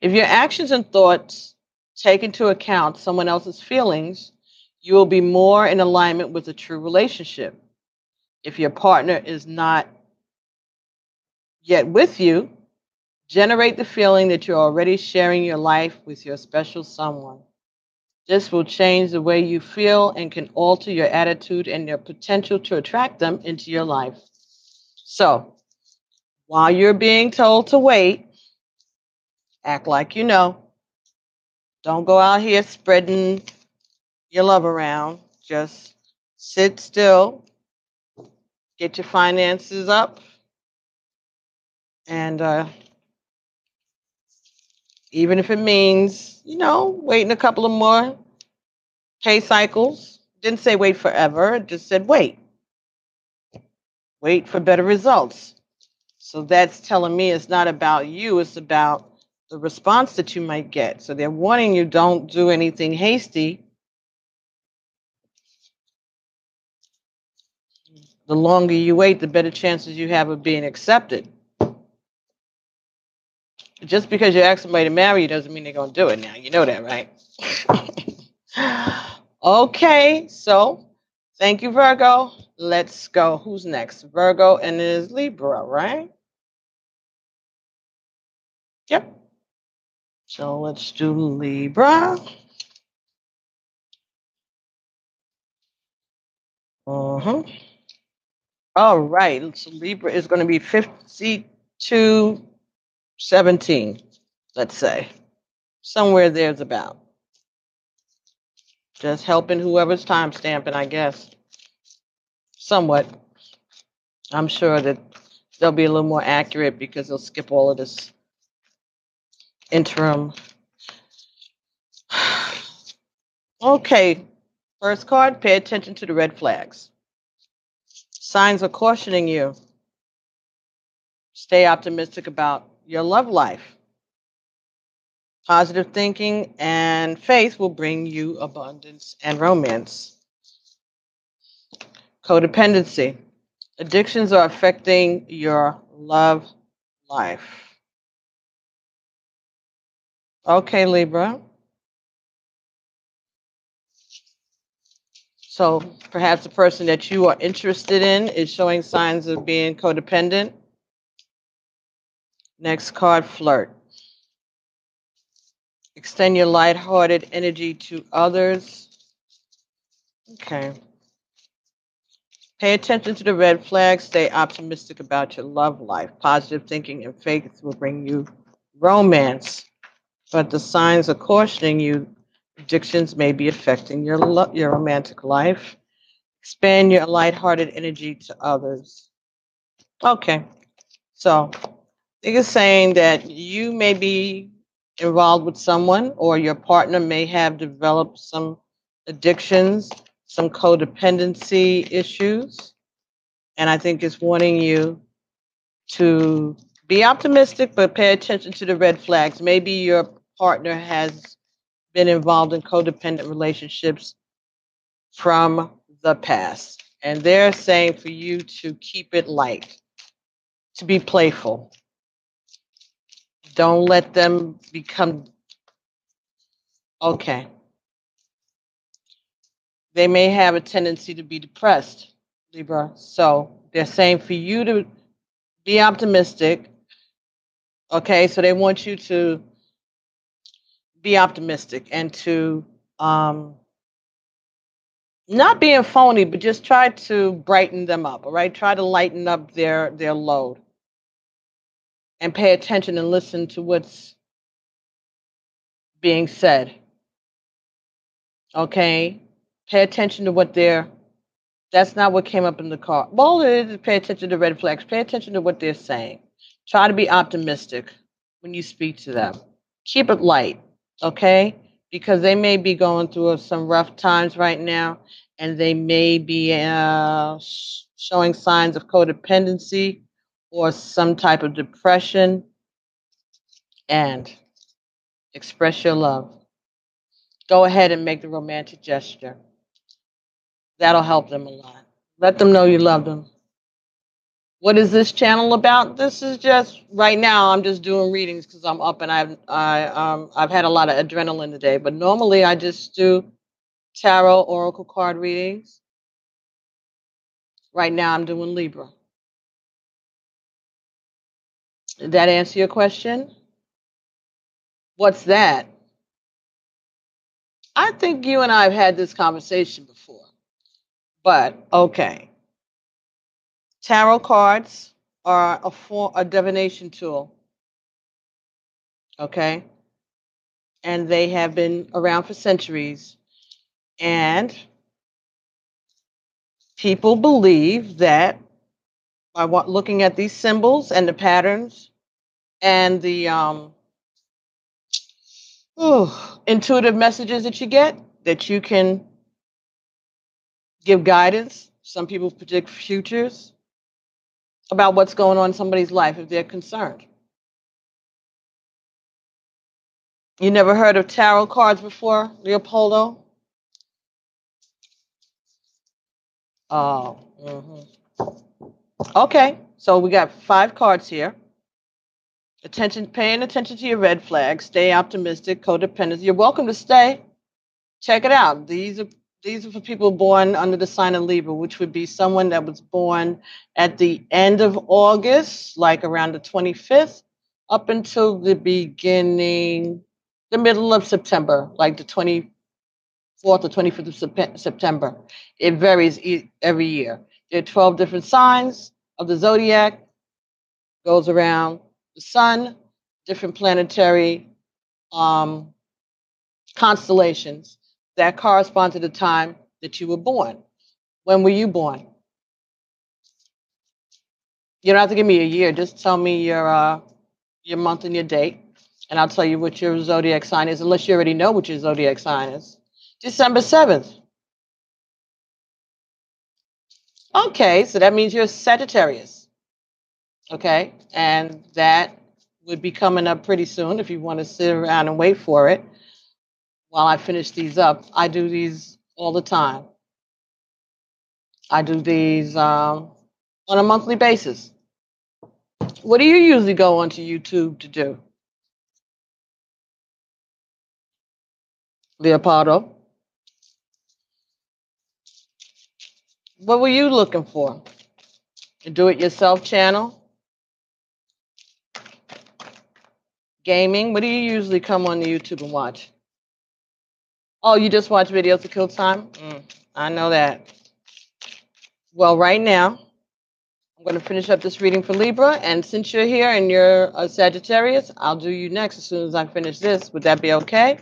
Speaker 1: If your actions and thoughts take into account someone else's feelings, you will be more in alignment with a true relationship. If your partner is not yet with you, generate the feeling that you're already sharing your life with your special someone. This will change the way you feel and can alter your attitude and your potential to attract them into your life. So, while you're being told to wait, act like you know. Don't go out here spreading your love around. Just sit still, get your finances up, and even if it means, waiting a couple of more pay cycles. Didn't say wait forever, it just said wait. Wait for better results. So that's telling me it's not about you, it's about the response that you might get. So they're warning you, don't do anything hasty. The longer you wait, the better chances you have of being accepted. Just because you ask somebody to marry you doesn't mean they're going to do it now. You know that, right? Okay, so thank you, Virgo. Let's go. Who's next? Virgo, and it is Libra, right? Yep. So let's do Libra. Uh-huh. All right. So Libra is going to be 5217, let's say. Somewhere there's about. Just helping whoever's time stamping, I guess. Somewhat. I'm sure that they'll be a little more accurate because they'll skip all of this interim. Okay. First card, pay attention to the red flags. Signs are cautioning you. Stay optimistic about your love life. Positive thinking and faith will bring you abundance and romance. Codependency. Addictions are affecting your love life. Okay, Libra. So perhaps the person that you are interested in is showing signs of being codependent. Next card, flirt. Extend your lighthearted energy to others. Okay. Pay attention to the red flags. Stay optimistic about your love life. Positive thinking and faith will bring you romance. But the signs are cautioning you. Addictions may be affecting your romantic life. Expand your lighthearted energy to others. Okay. So it is saying that you may be involved with someone, or your partner may have developed some addictions, some codependency issues. And I think it's wanting you to be optimistic, but pay attention to the red flags. Maybe your partner has been involved in codependent relationships from the past. And they're saying for you to keep it light, to be playful. Don't let them become, okay. They may have a tendency to be depressed, Libra. So they're saying for you to be optimistic. Okay, so they want you to be optimistic and to not being phony, but just try to brighten them up, all right? Try to lighten up their load and pay attention and listen to what's being said. Okay? Pay attention to what that's not what came up in the card. Well, it is pay attention to red flags. Pay attention to what they're saying. Try to be optimistic when you speak to them. Keep it light, okay? Because they may be going through some rough times right now, and they may be showing signs of codependency or some type of depression. And express your love. Go ahead and make the romantic gesture. That'll help them a lot. Let them know you love them. What is this channel about? This is just right now. I'm just doing readings because I'm up and I've had a lot of adrenaline today. But normally I just do tarot oracle card readings. Right now I'm doing Libra. Did that answer your question? What's that? I think you and I have had this conversation before. But okay. Tarot cards are a divination tool. Okay? And they have been around for centuries. And people believe that by looking at these symbols and the patterns and the intuitive messages that you get, that you can give guidance. Some people predict futures about what's going on in somebody's life if they're concerned. You never heard of tarot cards before, Leopoldo? Oh. Okay, so we got 5 cards here. Paying attention to your red flags. Stay optimistic. Codependence. You're welcome to stay. Check it out. These are for people born under the sign of Libra, which would be someone that was born at the end of August, like around the 25th, up until the middle of September, like the 24th or 25th of September. It varies every year. There are 12 different signs of the zodiac, goes around the sun, different planetary constellations that correspond to the time that you were born. When were you born? You don't have to give me a year. Just tell me your month and your date, and I'll tell you what your zodiac sign is, unless you already know what your zodiac sign is. December 7th. Okay, so that means you're a Sagittarius. Okay, and that would be coming up pretty soon if you want to sit around and wait for it while I finish these up. I do these all the time. I do these on a monthly basis. What do you usually go onto YouTube to do? Leopoldo? What were you looking for? A do-it-yourself channel? Gaming? What do you usually come on the YouTube and watch? Oh, you just watch videos to kill time? I know that. Well, right now, I'm going to finish up this reading for Libra, and since you're here and you're a Sagittarius, I'll do you next as soon as I finish this. Would that be okay?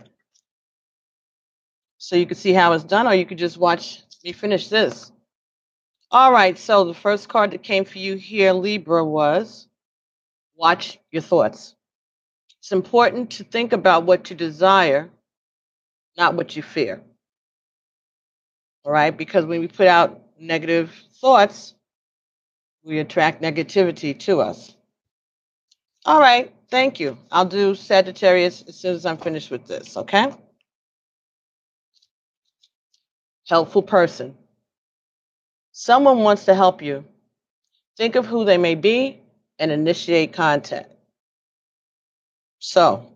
Speaker 1: So you can see how it's done, or you could just watch me finish this. All right, so the first card that came for you here, Libra, was watch your thoughts. It's important to think about what you desire, not what you fear. All right, because when we put out negative thoughts, we attract negativity to us. All right, thank you. I'll do Sagittarius as soon as I'm finished with this, okay? Helpful person. Someone wants to help you. Think of who they may be and initiate contact. So,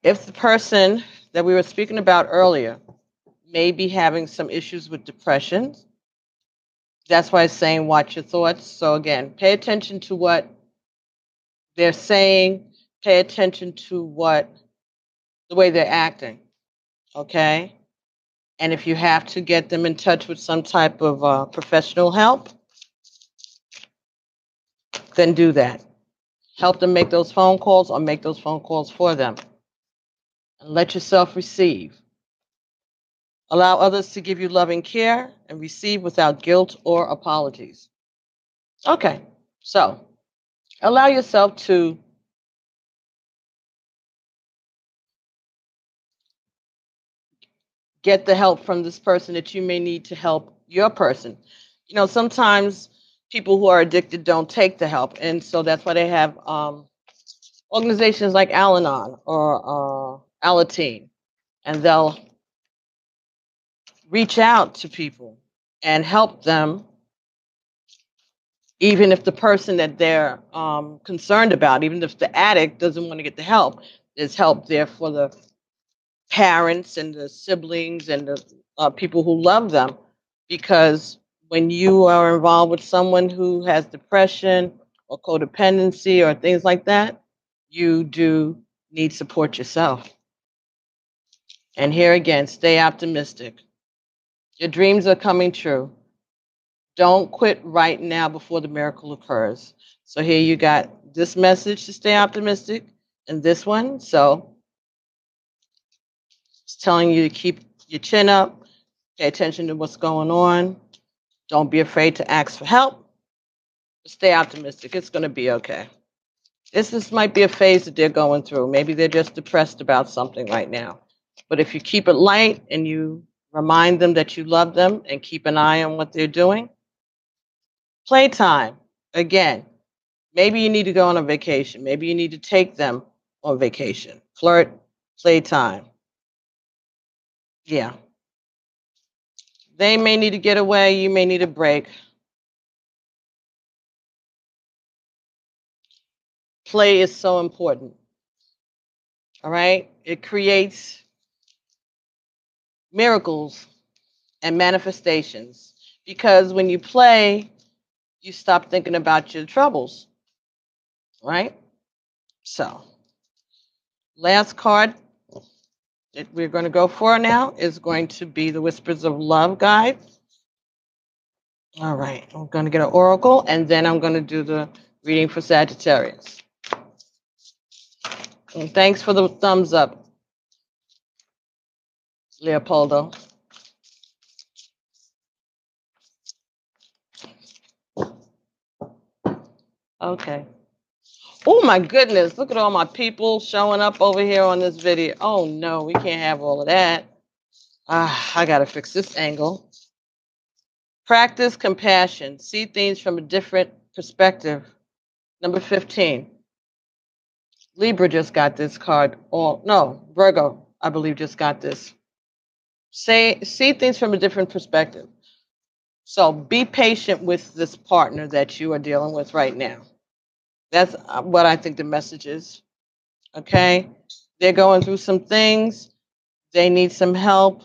Speaker 1: if the person that we were speaking about earlier may be having some issues with depression, that's why it's saying watch your thoughts. So again, pay attention to what they're saying, pay attention to the way they're acting, okay? And if you have to get them in touch with some type of professional help, then do that. Help them make those phone calls or make those phone calls for them. And let yourself receive. Allow others to give you loving care and receive without guilt or apologies. Okay, so allow yourself to get the help from this person that you may need to help your person. You know, sometimes people who are addicted don't take the help, and so that's why they have organizations like Al-Anon or Alateen, and they'll reach out to people and help them, even if the person that they're concerned about, even if the addict doesn't want to get the help, there's help there for the parents and the siblings and the people who love them. Because when you are involved with someone who has depression or codependency or things like that, you do need support yourself. And here again, stay optimistic. Your dreams are coming true. Don't quit right now before the miracle occurs. So here you got this message to stay optimistic and this one. So it's telling you to keep your chin up, pay attention to what's going on. Don't be afraid to ask for help. Stay optimistic. It's going to be okay. This might be a phase that they're going through. Maybe they're just depressed about something right now. But if you keep it light and you remind them that you love them and keep an eye on what they're doing, playtime. Again, maybe you need to go on a vacation. Maybe you need to take them on vacation. Flirt, playtime. Yeah. They may need to get away. You may need a break. Play is so important. All right? It creates miracles and manifestations, because when you play, you stop thinking about your troubles, right? So, last card that we're going to go for now is going to be the Whispers of Love guide. All right, I'm going to get an oracle, and then I'm going to do the reading for Sagittarius. And thanks for the thumbs up, Leopoldo. Okay. Oh my goodness, look at all my people showing up over here on this video. Oh no, we can't have all of that. I gotta fix this angle. Practice compassion. See things from a different perspective. Number 15. Libra just got this card. Virgo, I believe, just got this. See things from a different perspective. So be patient with this partner that you are dealing with right now. That's what I think the message is. Okay? They're going through some things. They need some help.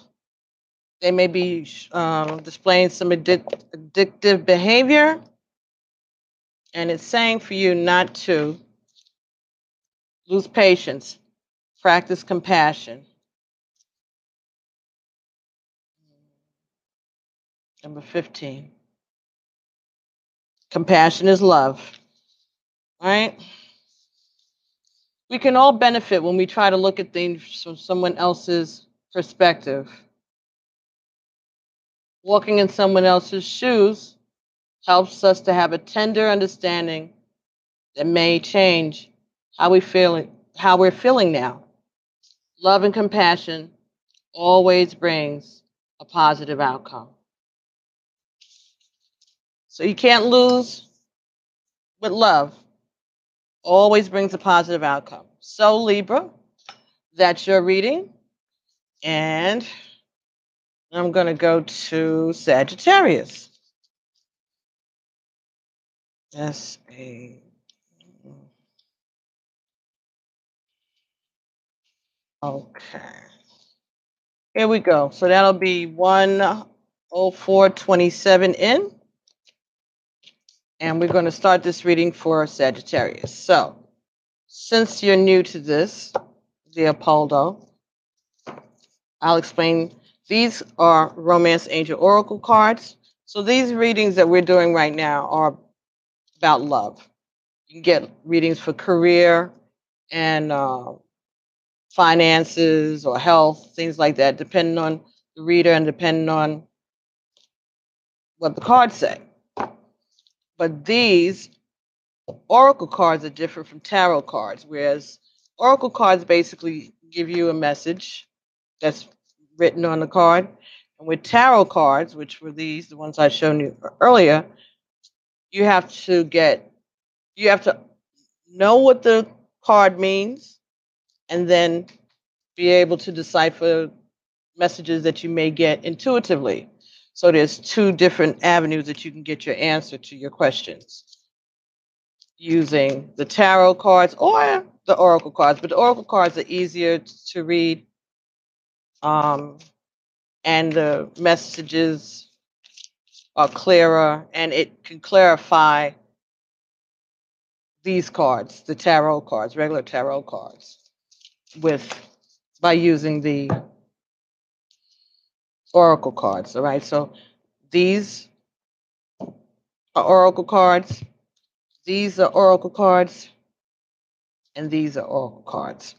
Speaker 1: They may be displaying some addictive behavior. And it's saying for you not to lose patience. Practice compassion. Number 15. Compassion is love. All right? We can all benefit when we try to look at things from someone else's perspective. Walking in someone else's shoes helps us to have a tender understanding that may change how we're feeling now. Love and compassion always brings a positive outcome. So you can't lose with love. Always brings a positive outcome. So Libra, that's your reading. And I'm going to go to Sagittarius. Okay. Here we go. So that'll be 10427 in. And we're going to start this reading for Sagittarius. So, since you're new to this, Leopoldo, I'll explain. These are Romance Angel Oracle cards. So these readings that we're doing right now are about love. You can get readings for career and finances or health, things like that, depending on the reader and depending on what the cards say. But these oracle cards are different from tarot cards, whereas oracle cards basically give you a message that's written on the card. And with tarot cards, which were these, the ones I showed you earlier, you have to know what the card means and then be able to decipher messages that you may get intuitively. So there's two different avenues that you can get your answer to your questions using the tarot cards or the oracle cards. But the oracle cards are easier to read, and the messages are clearer, and it can clarify these cards, the tarot cards, regular tarot cards, by using the oracle cards. All right, so these are oracle cards, these are oracle cards, and these are oracle cards.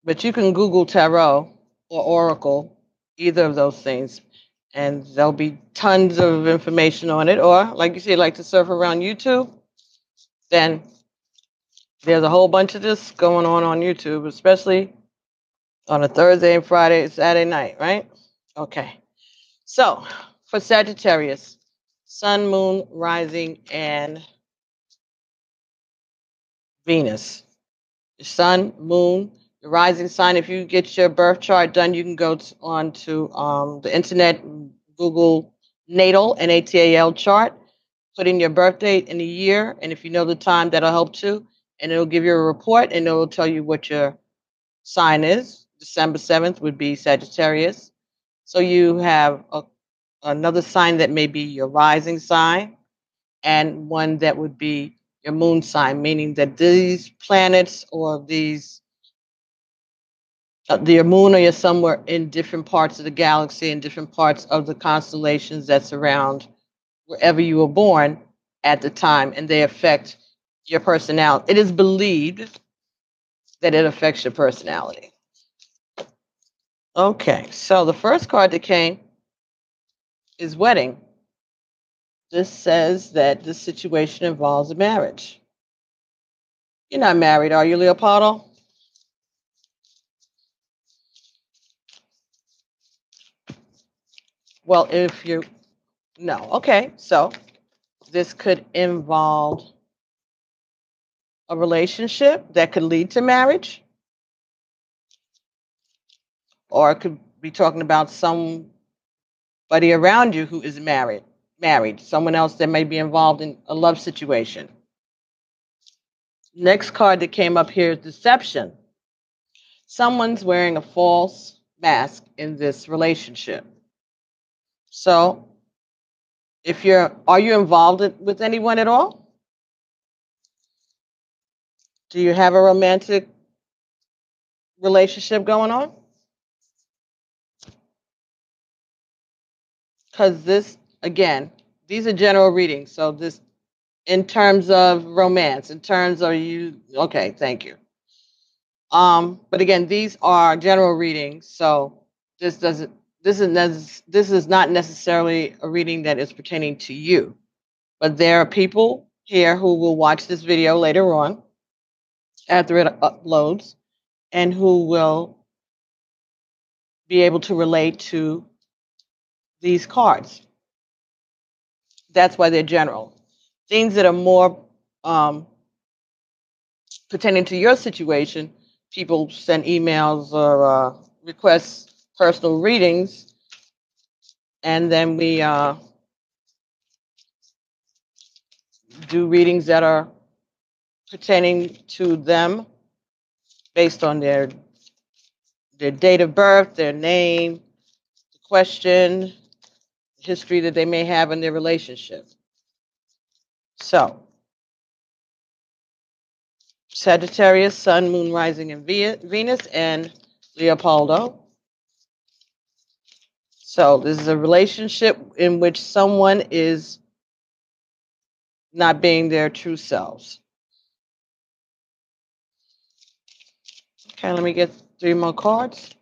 Speaker 1: But you can Google tarot or oracle, either of those things, and there'll be tons of information on it. Or, like you say, like to surf around YouTube, then there's a whole bunch of this going on YouTube, especially on a Thursday and Friday, Saturday night, right? Okay. So, for Sagittarius, Sun, Moon, Rising, and Venus. Sun, Moon, the rising sign. If you get your birth chart done, you can go on to the internet, Google natal, Natal chart, put in your birth date and the year, and if you know the time, that'll help too. And it'll give you a report, and it'll tell you what your sign is. December 7th would be Sagittarius. So you have another sign that may be your rising sign, and one that would be your moon sign, meaning that these planets or these your moon or your sun were in different parts of the galaxy and different parts of the constellations that surround wherever you were born at the time, and they affect your personality. It is believed that it affects your personality. Okay, so the first card that came is wedding. This says that this situation involves a marriage. You're not married, are you, Leopoldo? Well, if you no, okay, so this could involve a relationship that could lead to marriage, or it could be talking about somebody around you who is married, someone else that may be involved in a love situation. Next card that came up here is deception. Someone's wearing a false mask in this relationship. So, are you involved with anyone at all? Do you have a romantic relationship going on? Because this, again, these are general readings. So this, in terms of romance, in terms of okay, thank you. But again, these are general readings. So this is not necessarily a reading that is pertaining to you. But there are people here who will watch this video later on after it uploads and who will be able to relate to these cards. That's why they're general. Things that are more pertaining to your situation, people send emails or request personal readings, and then we do readings that are pertaining to them based on their date of birth, their name, the question, history that they may have in their relationship. So, Sagittarius, Sun, Moon, Rising, and Venus, and Leopoldo. So, this is a relationship in which someone is not being their true selves. Okay, let me get 3 more cards.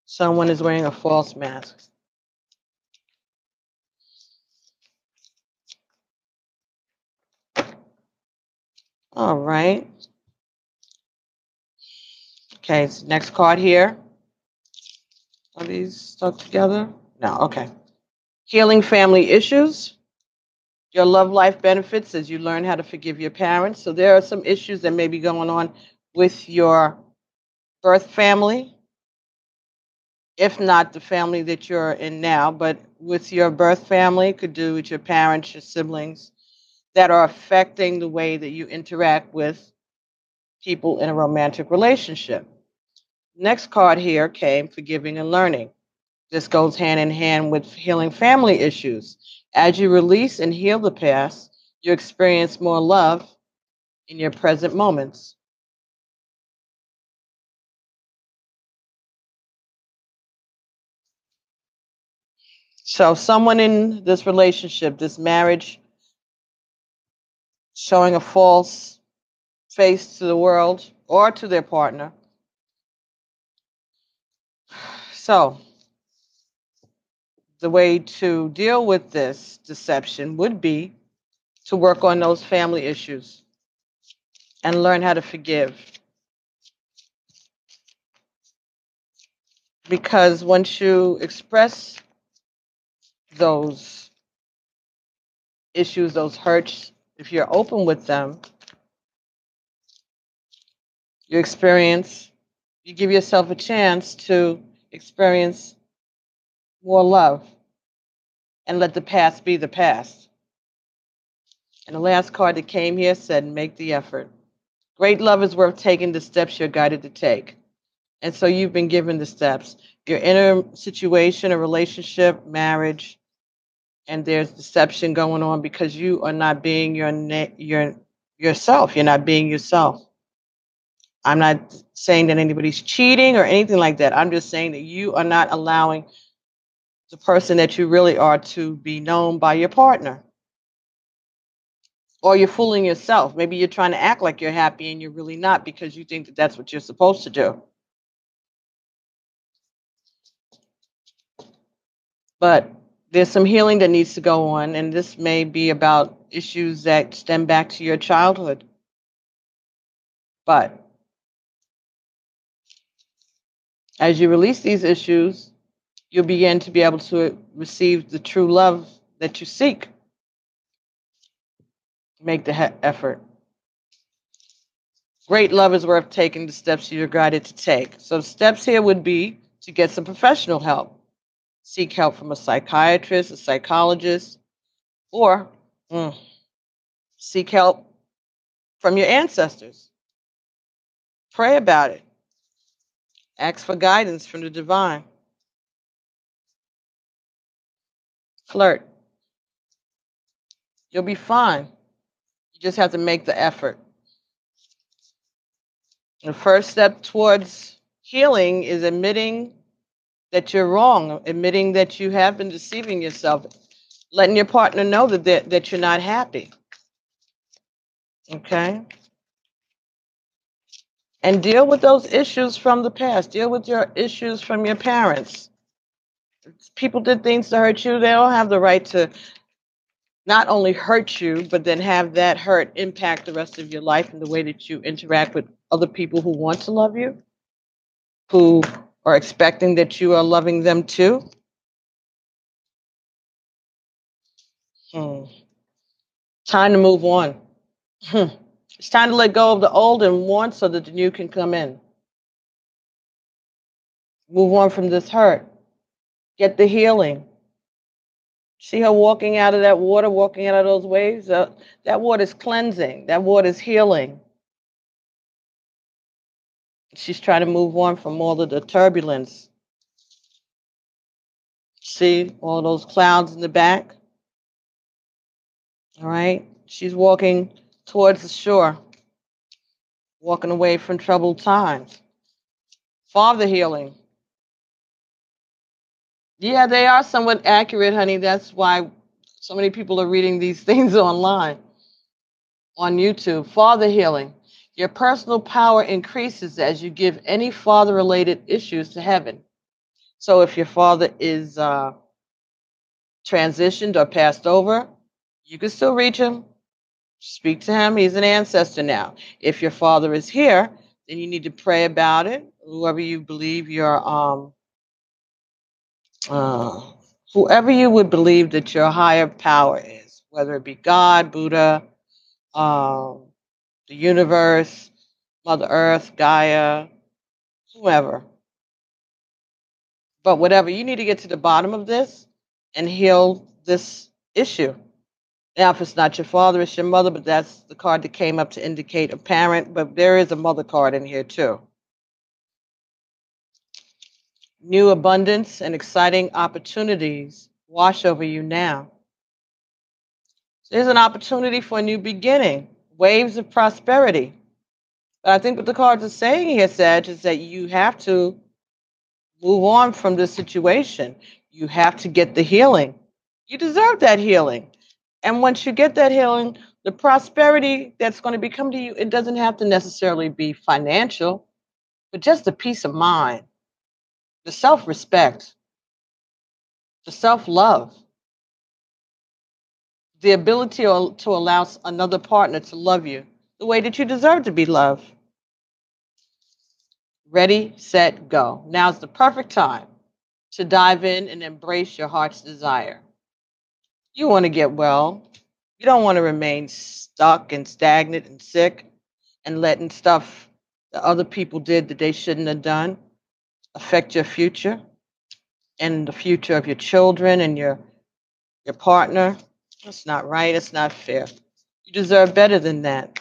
Speaker 1: Someone is wearing a false mask. All right. Okay, so next card here. Are these stuck together? No, okay. Healing family issues. Your love life benefits as you learn how to forgive your parents. So there are some issues that may be going on with your birth family, if not the family that you're in now, but with your birth family, could do with your parents, your siblings, that are affecting the way that you interact with people in a romantic relationship. Next card here came forgiving and learning. This goes hand in hand with healing family issues. As you release and heal the past, you experience more love in your present moments. So, someone in this relationship, this marriage, showing a false face to the world or to their partner. So, the way to deal with this deception would be to work on those family issues and learn how to forgive. Because once you express those issues, those hurts, if you're open with them, you give yourself a chance to experience more love and let the past be the past. And the last card that came here said, make the effort. Great love is worth taking the steps you're guided to take. And so you've been given the steps. You're in a situation, a relationship, marriage, and there's deception going on because you are not being yourself. You're not being yourself. I'm not saying that anybody's cheating or anything like that. I'm just saying that you are not allowing the person that you really are to be known by your partner. Or you're fooling yourself. Maybe you're trying to act like you're happy and you're really not because you think that that's what you're supposed to do. But there's some healing that needs to go on, and this may be about issues that stem back to your childhood. But as you release these issues, you'll begin to be able to receive the true love that you seek. Make the effort. Great love is worth taking the steps you're guided to take. So the steps here would be to get some professional help. Seek help from a psychiatrist, a psychologist, or seek help from your ancestors. Pray about it. Ask for guidance from the divine. Flirt. You'll be fine. You just have to make the effort. The first step towards healing is admitting that you're wrong, admitting that you have been deceiving yourself, letting your partner know that you're not happy. Okay? And deal with those issues from the past. Deal with your issues from your parents. People did things to hurt you. They don't have the right to not only hurt you, but then have that hurt impact the rest of your life and the way that you interact with other people who want to love you, who are expecting that you are loving them too. Time to move on. It's time to let go of the old and want so that the new can come in. Move on from this hurt. Get the healing. See her walking out of that water, walking out of those waves? That water is cleansing. That water is healing. She's trying to move on from all of the turbulence. See all those clouds in the back? All right? She's walking towards the shore, walking away from troubled times. Father healing. Yeah, they are somewhat accurate, honey. That's why so many people are reading these things online, on YouTube. Father healing. Your personal power increases as you give any father-related issues to heaven. So if your father is transitioned or passed over, you can still reach him. Speak to him. He's an ancestor now. If your father is here, then you need to pray about it whoever you believe your uh, whoever you would believe that your higher power is, whether it be God, Buddha, um, the universe, Mother Earth, Gaia, whoever. But whatever, you need to get to the bottom of this and heal this issue. Now, if it's not your father, it's your mother, but that's the card that came up to indicate a parent, but there is a mother card in here too. New abundance and exciting opportunities wash over you now. There's an opportunity for a new beginning, waves of prosperity. But I think what the cards are saying here, Sag, is that you have to move on from this situation. You have to get the healing. You deserve that healing. And once you get that healing, the prosperity that's going to be come to you, it doesn't have to necessarily be financial, but just the peace of mind, the self-respect, the self-love, the ability to allow another partner to love you the way that you deserve to be loved. Ready, set, go. Now's the perfect time to dive in and embrace your heart's desire. You want to get well. You don't want to remain stuck and stagnant and sick and letting stuff that other people did that they shouldn't have done affect your future and the future of your children and your partner. That's not right. It's not fair. You deserve better than that.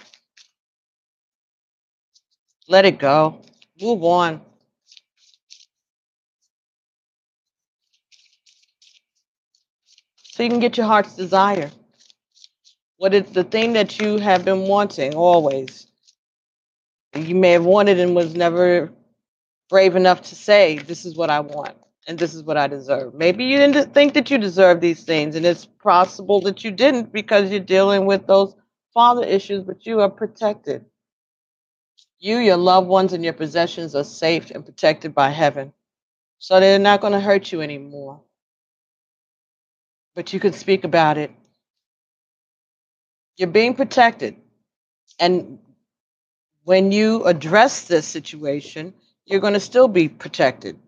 Speaker 1: Let it go. Move on. So you can get your heart's desire. What is the thing that you have been wanting always? You may have wanted and was never brave enough to say, this is what I want and this is what I deserve. Maybe you didn't think that you deserve these things, and it's possible that you didn't because you're dealing with those father issues, but you are protected. You, your loved ones, and your possessions are safe and protected by heaven. So they're not going to hurt you anymore. But you can speak about it. You're being protected. And when you address this situation, you're going to still be protected.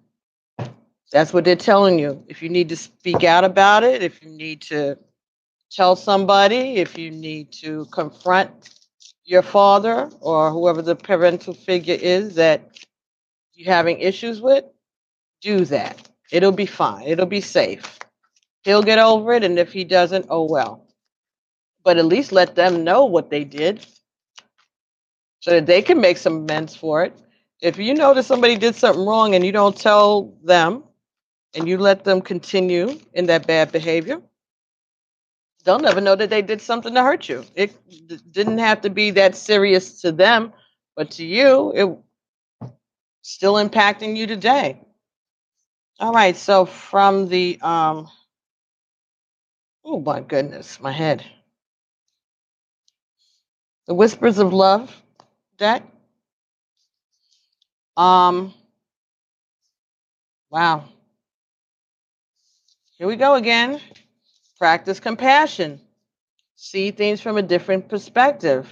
Speaker 1: That's what they're telling you. If you need to speak out about it, if you need to tell somebody, if you need to confront your father or whoever the parental figure is that you're having issues with, do that. It'll be fine. It'll be safe. He'll get over it, and if he doesn't, oh well. But at least let them know what they did so that they can make some amends for it. If you know that somebody did something wrong and you don't tell them and you let them continue in that bad behavior, they'll never know that they did something to hurt you. It didn't have to be that serious to them, but to you, it still impacting you today. All right, so from the oh my goodness, my head. The Whispers of Love deck. Wow. Here we go again. Practice compassion. See things from a different perspective.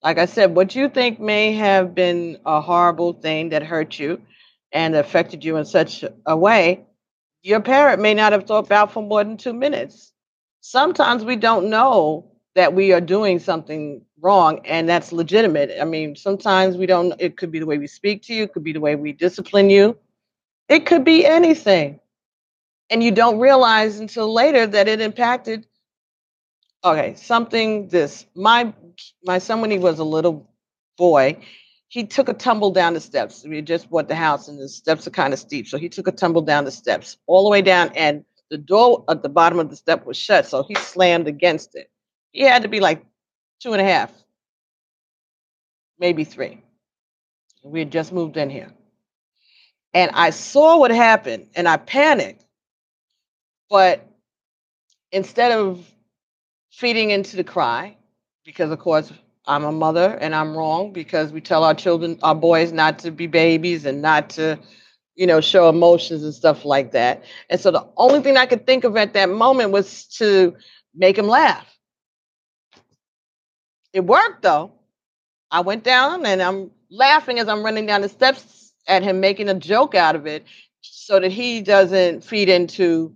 Speaker 1: Like I said, what you think may have been a horrible thing that hurt you and affected you in such a way, your parent may not have thought about for more than 2 minutes. Sometimes we don't know that we are doing something wrong, and that's legitimate. I mean, sometimes we don't, it could be the way we speak to you, it could be the way we discipline you, it could be anything. And you don't realize until later that it impacted. Okay, something this. My son, when he was a little boy, he took a tumble down the steps. We just bought the house and the steps are kind of steep. So he took a tumble down the steps, all the way down, and the door at the bottom of the step was shut. So he slammed against it. He had to be like 2.5, maybe 3. We had just moved in here. And I saw what happened and I panicked. But instead of feeding into the cry, because of course I'm a mother and I'm wrong because we tell our children, our boys, not to be babies and not to, show emotions and stuff like that. And so the only thing I could think of at that moment was to make him laugh. It worked though. I went down and I'm laughing as I'm running down the steps at him making a joke out of it so that he doesn't feed into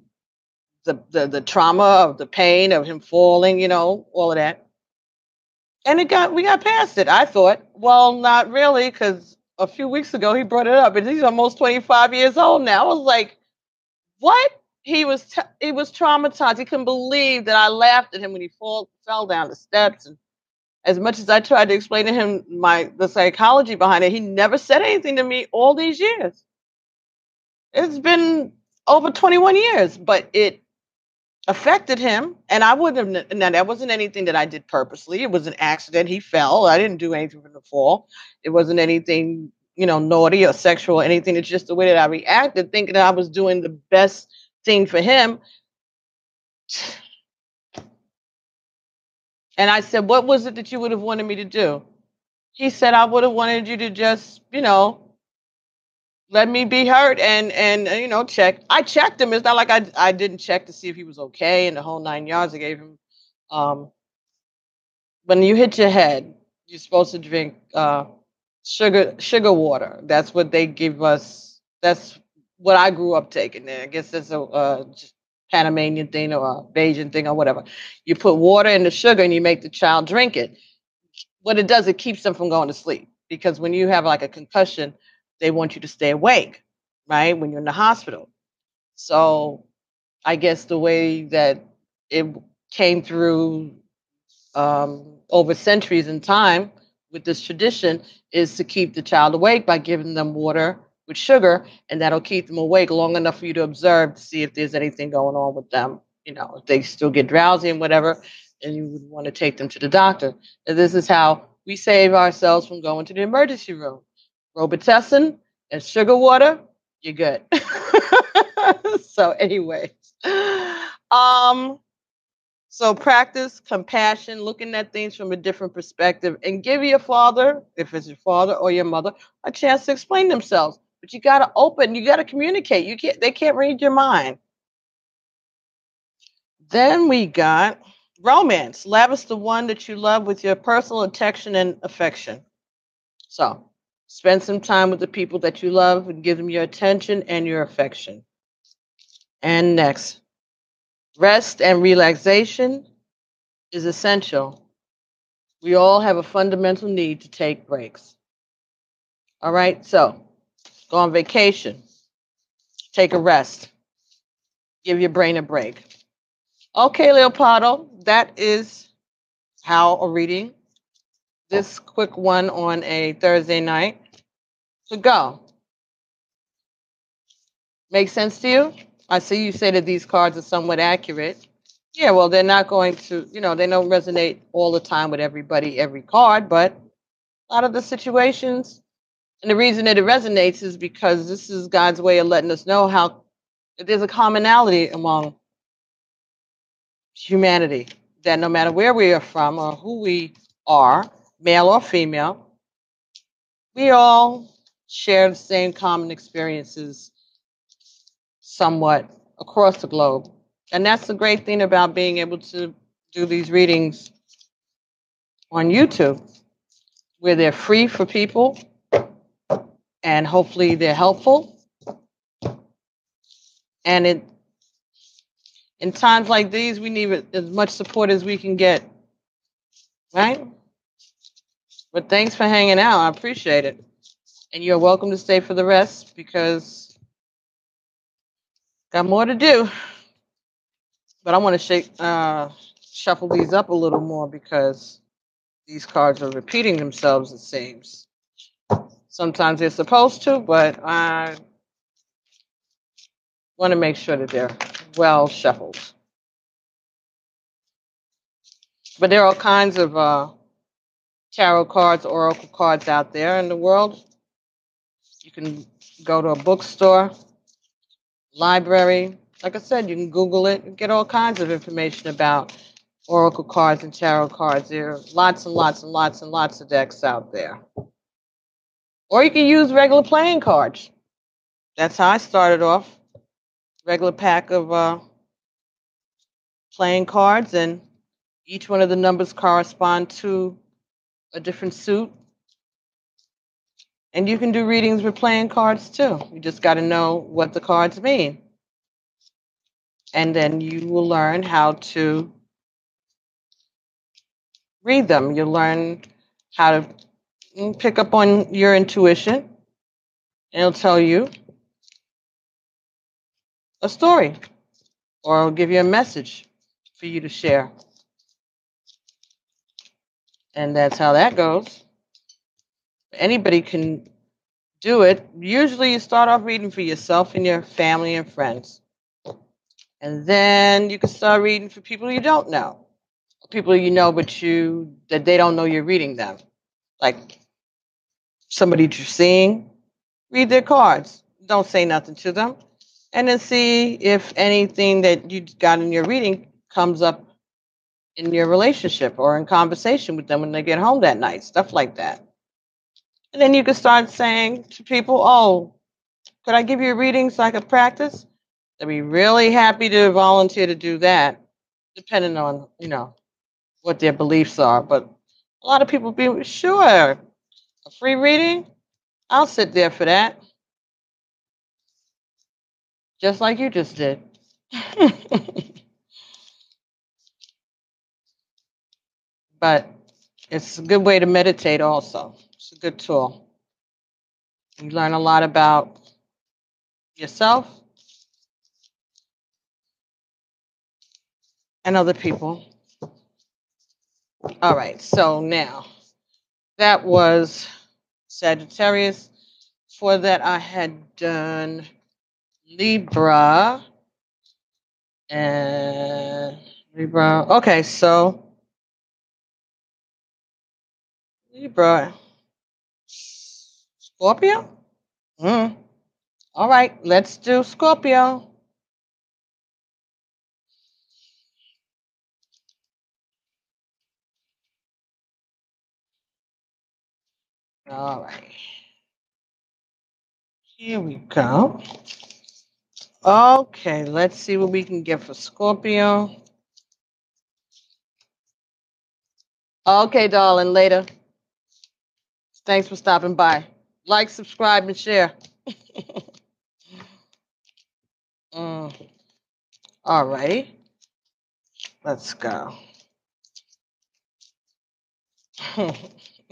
Speaker 1: the trauma of the pain of him falling, all of that. And we got past it. I thought, well, not really, because a few weeks ago he brought it up, and he's almost 25 years old now. I was like, what? He was traumatized. He couldn't believe that I laughed at him when he fell down the steps. And as much as I tried to explain to him the psychology behind it, he never said anything to me all these years. It's been over 21 years, but it affected him, and I wouldn't have. Now that wasn't anything that I did purposely. It was an accident. He fell. I didn't do anything for the fall. It wasn't anything, naughty or sexual or anything. It's just the way that I reacted, thinking that I was doing the best thing for him. And I said, what was it that you would have wanted me to do? He said, I would have wanted you to just, let me be hurt and check. I checked him. It's not like I didn't check to see if he was okay and the whole 9 yards. I gave him. When you hit your head, you're supposed to drink sugar water. That's what they give us. That's what I grew up taking. I guess that's a Panamanian thing or a Bayesian thing or whatever. You put water in the sugar and you make the child drink it. What it does, it keeps them from going to sleep. Because when you have like a concussion, they want you to stay awake, right? When you're in the hospital. So I guess the way that it came through over centuries in time with this tradition is to keep the child awake by giving them water with sugar, and that'll keep them awake long enough for you to observe to see if there's anything going on with them. If they still get drowsy and whatever, and you would want to take them to the doctor. And this is how we save ourselves from going to the emergency room. Robitussin and sugar water, you're good. So anyway, so practice compassion, looking at things from a different perspective, and give your father, if it's your father or your mother, a chance to explain themselves. But you got to communicate. They can't read your mind. Then we got romance. Lavish the one that you love with your personal attention and affection. So spend some time with the people that you love and give them your attention and your affection. And next, rest and relaxation is essential. We all have a fundamental need to take breaks. All right, so go on vacation, take a rest, give your brain a break. Okay, Leopardo, that is how a reading, this quick one on a Thursday night, to go. Make sense to you? I see you say that these cards are somewhat accurate. Yeah, well, they're not going to, they don't resonate all the time with everybody, every card, but a lot of the situations, and the reason that it resonates is because this is God's way of letting us know how there's a commonality among humanity, that no matter where we are from or who we are, male or female, we all share the same common experiences somewhat across the globe. And that's the great thing about being able to do these readings on YouTube, where they're free for people and hopefully they're helpful. And in times like these, we need as much support as we can get, right? But thanks for hanging out. I appreciate it. And you're welcome to stay for the rest because got more to do. But I want to shuffle these up a little more because these cards are repeating themselves, it seems. Sometimes they're supposed to, but I want to make sure that they're well shuffled. But there are all kinds of tarot cards, oracle cards out there in the world. You can go to a bookstore, library. Like I said, you can Google it and get all kinds of information about oracle cards and tarot cards. There are lots and lots and lots and lots of decks out there. Or you can use regular playing cards. That's how I started off. Regular pack of playing cards, and each one of the numbers correspond to a different suit And you can do readings with playing cards too. You just got to know what the cards mean. And then you will learn how to read them. You'll learn how to pick up on your intuition. And it'll tell you a story or it'll give you a message for you to share. And that's how that goes. Anybody can do it. Usually you start off reading for yourself and your family and friends. And then you can start reading for people you don't know. People you know, but that they don't know you're reading them. Like somebody you're seeing, read their cards. Don't say nothing to them. And then see if anything that you got in your reading comes up in your relationship or in conversation with them when they get home that night, stuff like that. And then you can start saying to people, oh, could I give you a reading so I could practice? They'll be really happy to volunteer to do that, depending on, what their beliefs are. But a lot of people be, sure, a free reading? I'll sit there for that. Just like you just did. But it's a good way to meditate also. It's a good tool. You learn a lot about yourself and other people. All right, so now that was Sagittarius. For that, I had done Libra and Libra. Okay, so Libra, Scorpio. All right, let's do Scorpio. All right. Here we go. Okay, let's see what we can get for Scorpio. Okay, darling, later. Thanks for stopping by. Like, subscribe, and share. All righty. Let's go.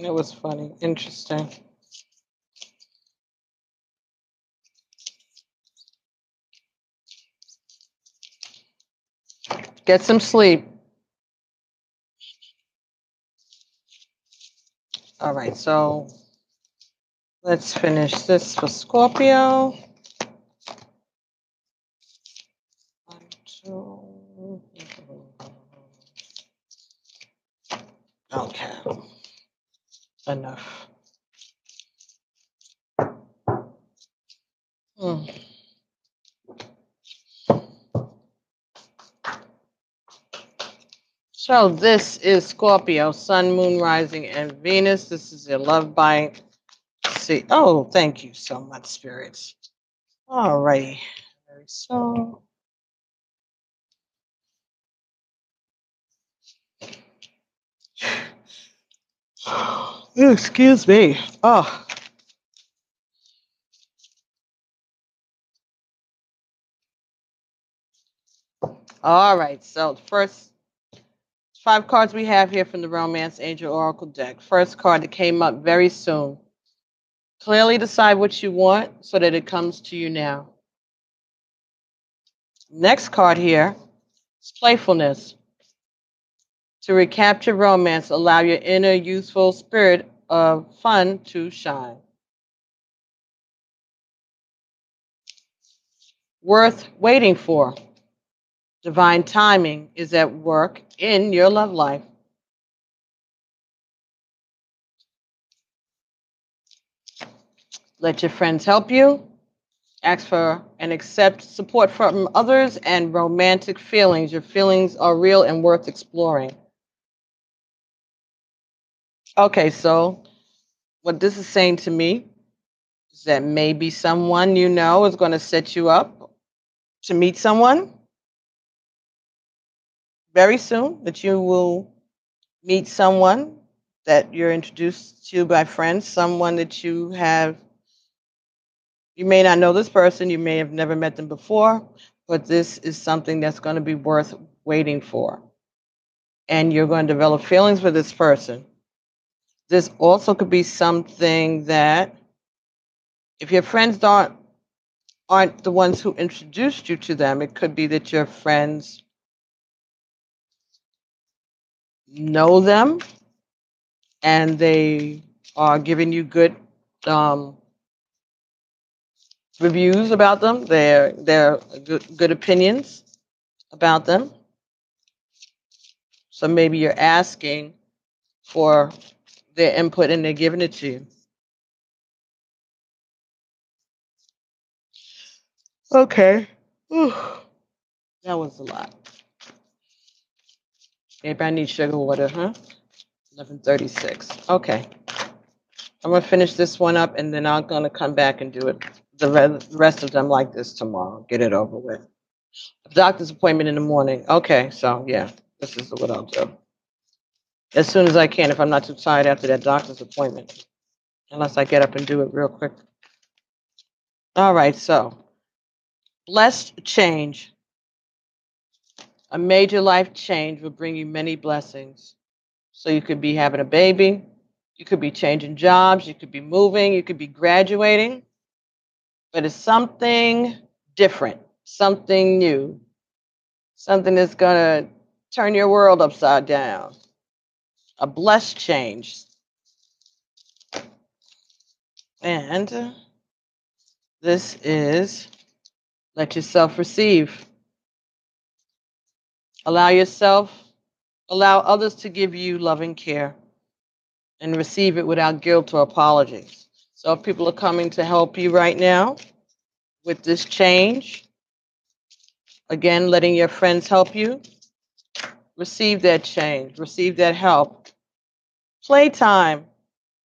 Speaker 1: It was funny. Interesting. Get some sleep. All right, so let's finish this for Scorpio. 1, 2. Okay. Enough. So this is Scorpio, Sun, Moon, Rising, and Venus. This is your love bite. Let's see. Oh, thank you so much, spirits. All righty. So. Excuse me. Oh. All right. So the first 5 cards we have here from the Romance Angel Oracle deck. First card that came up very soon. Clearly decide what you want so that it comes to you now. Next card here is playfulness. To recapture romance, allow your inner youthful spirit of fun to shine. Worth waiting for. Divine timing is at work in your love life. Let your friends help you. Ask for and accept support from others and romantic feelings. Your feelings are real and worth exploring. Okay, so what this is saying to me is that maybe someone you know is going to set you up to meet someone very soon, that you will meet someone that you're introduced to by friends, someone that you have. You may not know this person, you may have never met them before, but this is something that's going to be worth waiting for. And you're going to develop feelings for this person. This also could be something that, if your friends aren't the ones who introduced you to them, it could be that your friends know them and they are giving you good reviews about them. They're good opinions about them. So maybe you're asking for their input and they're giving it to you. Okay. Whew. That was a lot. Maybe I need sugar water, huh? 11:36. Okay. I'm going to finish this one up and then I'm going to come back and do it. The rest of them like this tomorrow. Get it over with. Doctor's appointment in the morning. Okay, so yeah, this is what I'll do. As soon as I can, if I'm not too tired after that doctor's appointment. Unless I get up and do it real quick. All right, so blessed change. A major life change will bring you many blessings. So you could be having a baby, you could be changing jobs, you could be moving, you could be graduating, but it's something different, something new, something that's going to turn your world upside down. A blessed change. And this is let yourself receive. Allow others to give you loving care and receive it without guilt or apologies. So if people are coming to help you right now with this change, again, letting your friends help you, receive that change, receive that help. Playtime.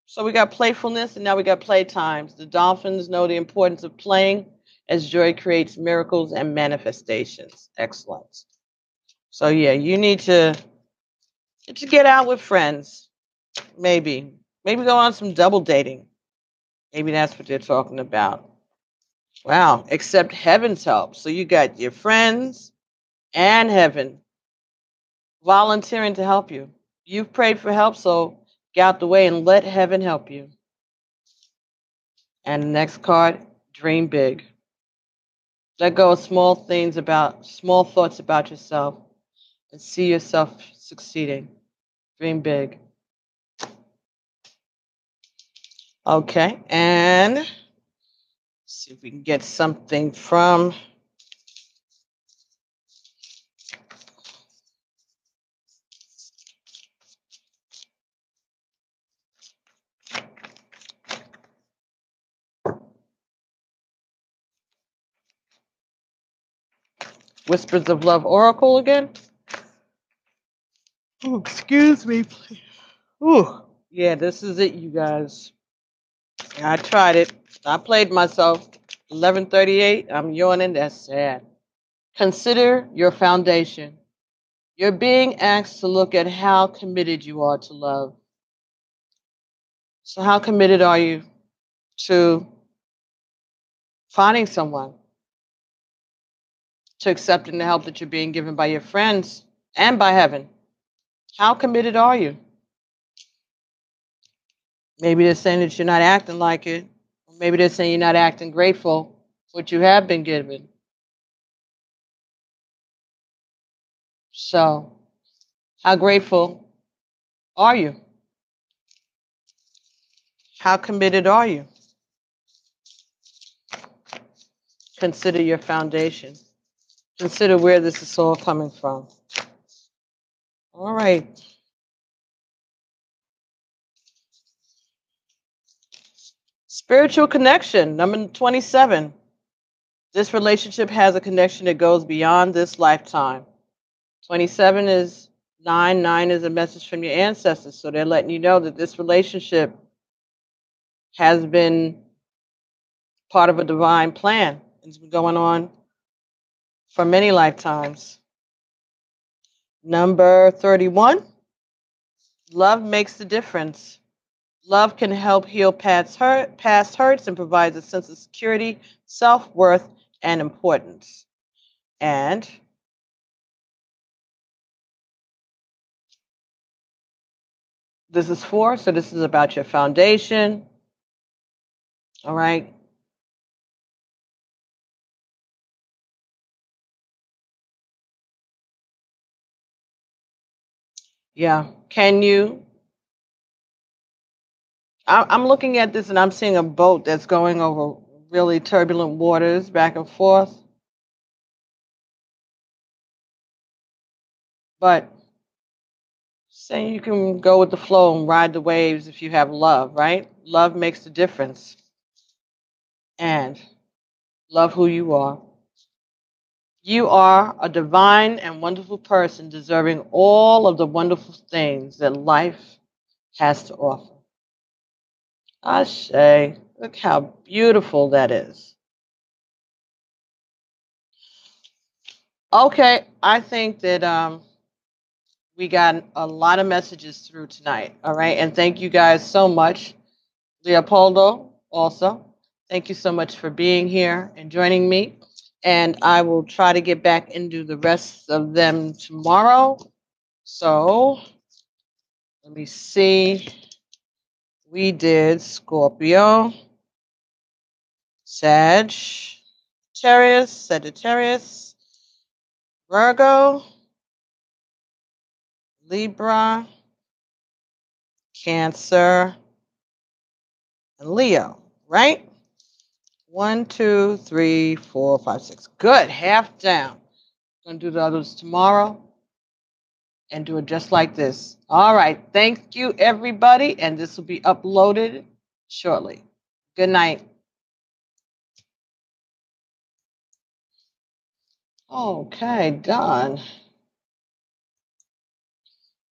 Speaker 1: So we got playfulness and now we got playtimes. The dolphins know the importance of playing as joy creates miracles and manifestations. Excellent. So yeah, you need to get out with friends. Maybe go on some double dating. Maybe that's what they're talking about. Wow, accept heaven's help. So you got your friends and heaven volunteering to help you. You've prayed for help, so get out the way and let heaven help you. And the next card, dream big. Let go of small thoughts about yourself and see yourself succeeding. Dream big. Okay, and let's see if we can get something from Whispers of Love Oracle again. Ooh, excuse me, please. Ooh, yeah, this is it, you guys. I tried it. I played myself. 11:38. I'm yawning. That's sad. Consider your foundation. You're being asked to look at how committed you are to love. So, how committed are you to finding someone, to accepting the help that you're being given by your friends and by heaven? How committed are you? Maybe they're saying that you're not acting like it. Or maybe they're saying you're not acting grateful for what you have been given. So, how grateful are you? How committed are you? Consider your foundation. Consider where this is all coming from. All right. Spiritual connection, number 27. This relationship has a connection that goes beyond this lifetime. 27 is 9. 9 is a message from your ancestors. So they're letting you know that this relationship has been part of a divine plan. It's been going on for many lifetimes. Number 31, Love makes the difference. Love can help heal past hurts and provides a sense of security, self-worth, and importance. And this is so this is about your foundation. All right. Yeah. I'm looking at this and I'm seeing a boat that's going over really turbulent waters back and forth. But saying you can go with the flow and ride the waves if you have love, right? Love makes the difference. And love who you are. You are a divine and wonderful person deserving all of the wonderful things that life has to offer. Ashe, look how beautiful that is. Okay, I think that we got a lot of messages through tonight. All right, and thank you guys so much. Leopoldo, also, thank you so much for being here and joining me. And I will try to get back into the rest of them tomorrow. So let me see. We did Scorpio, Sagittarius, Virgo, Libra, Cancer, and Leo, right? 1, 2, 3, 4, 5, 6. Good, half down. Gonna do the others tomorrow and do it just like this. All right, thank you, everybody, and this will be uploaded shortly. Good night. Okay, done.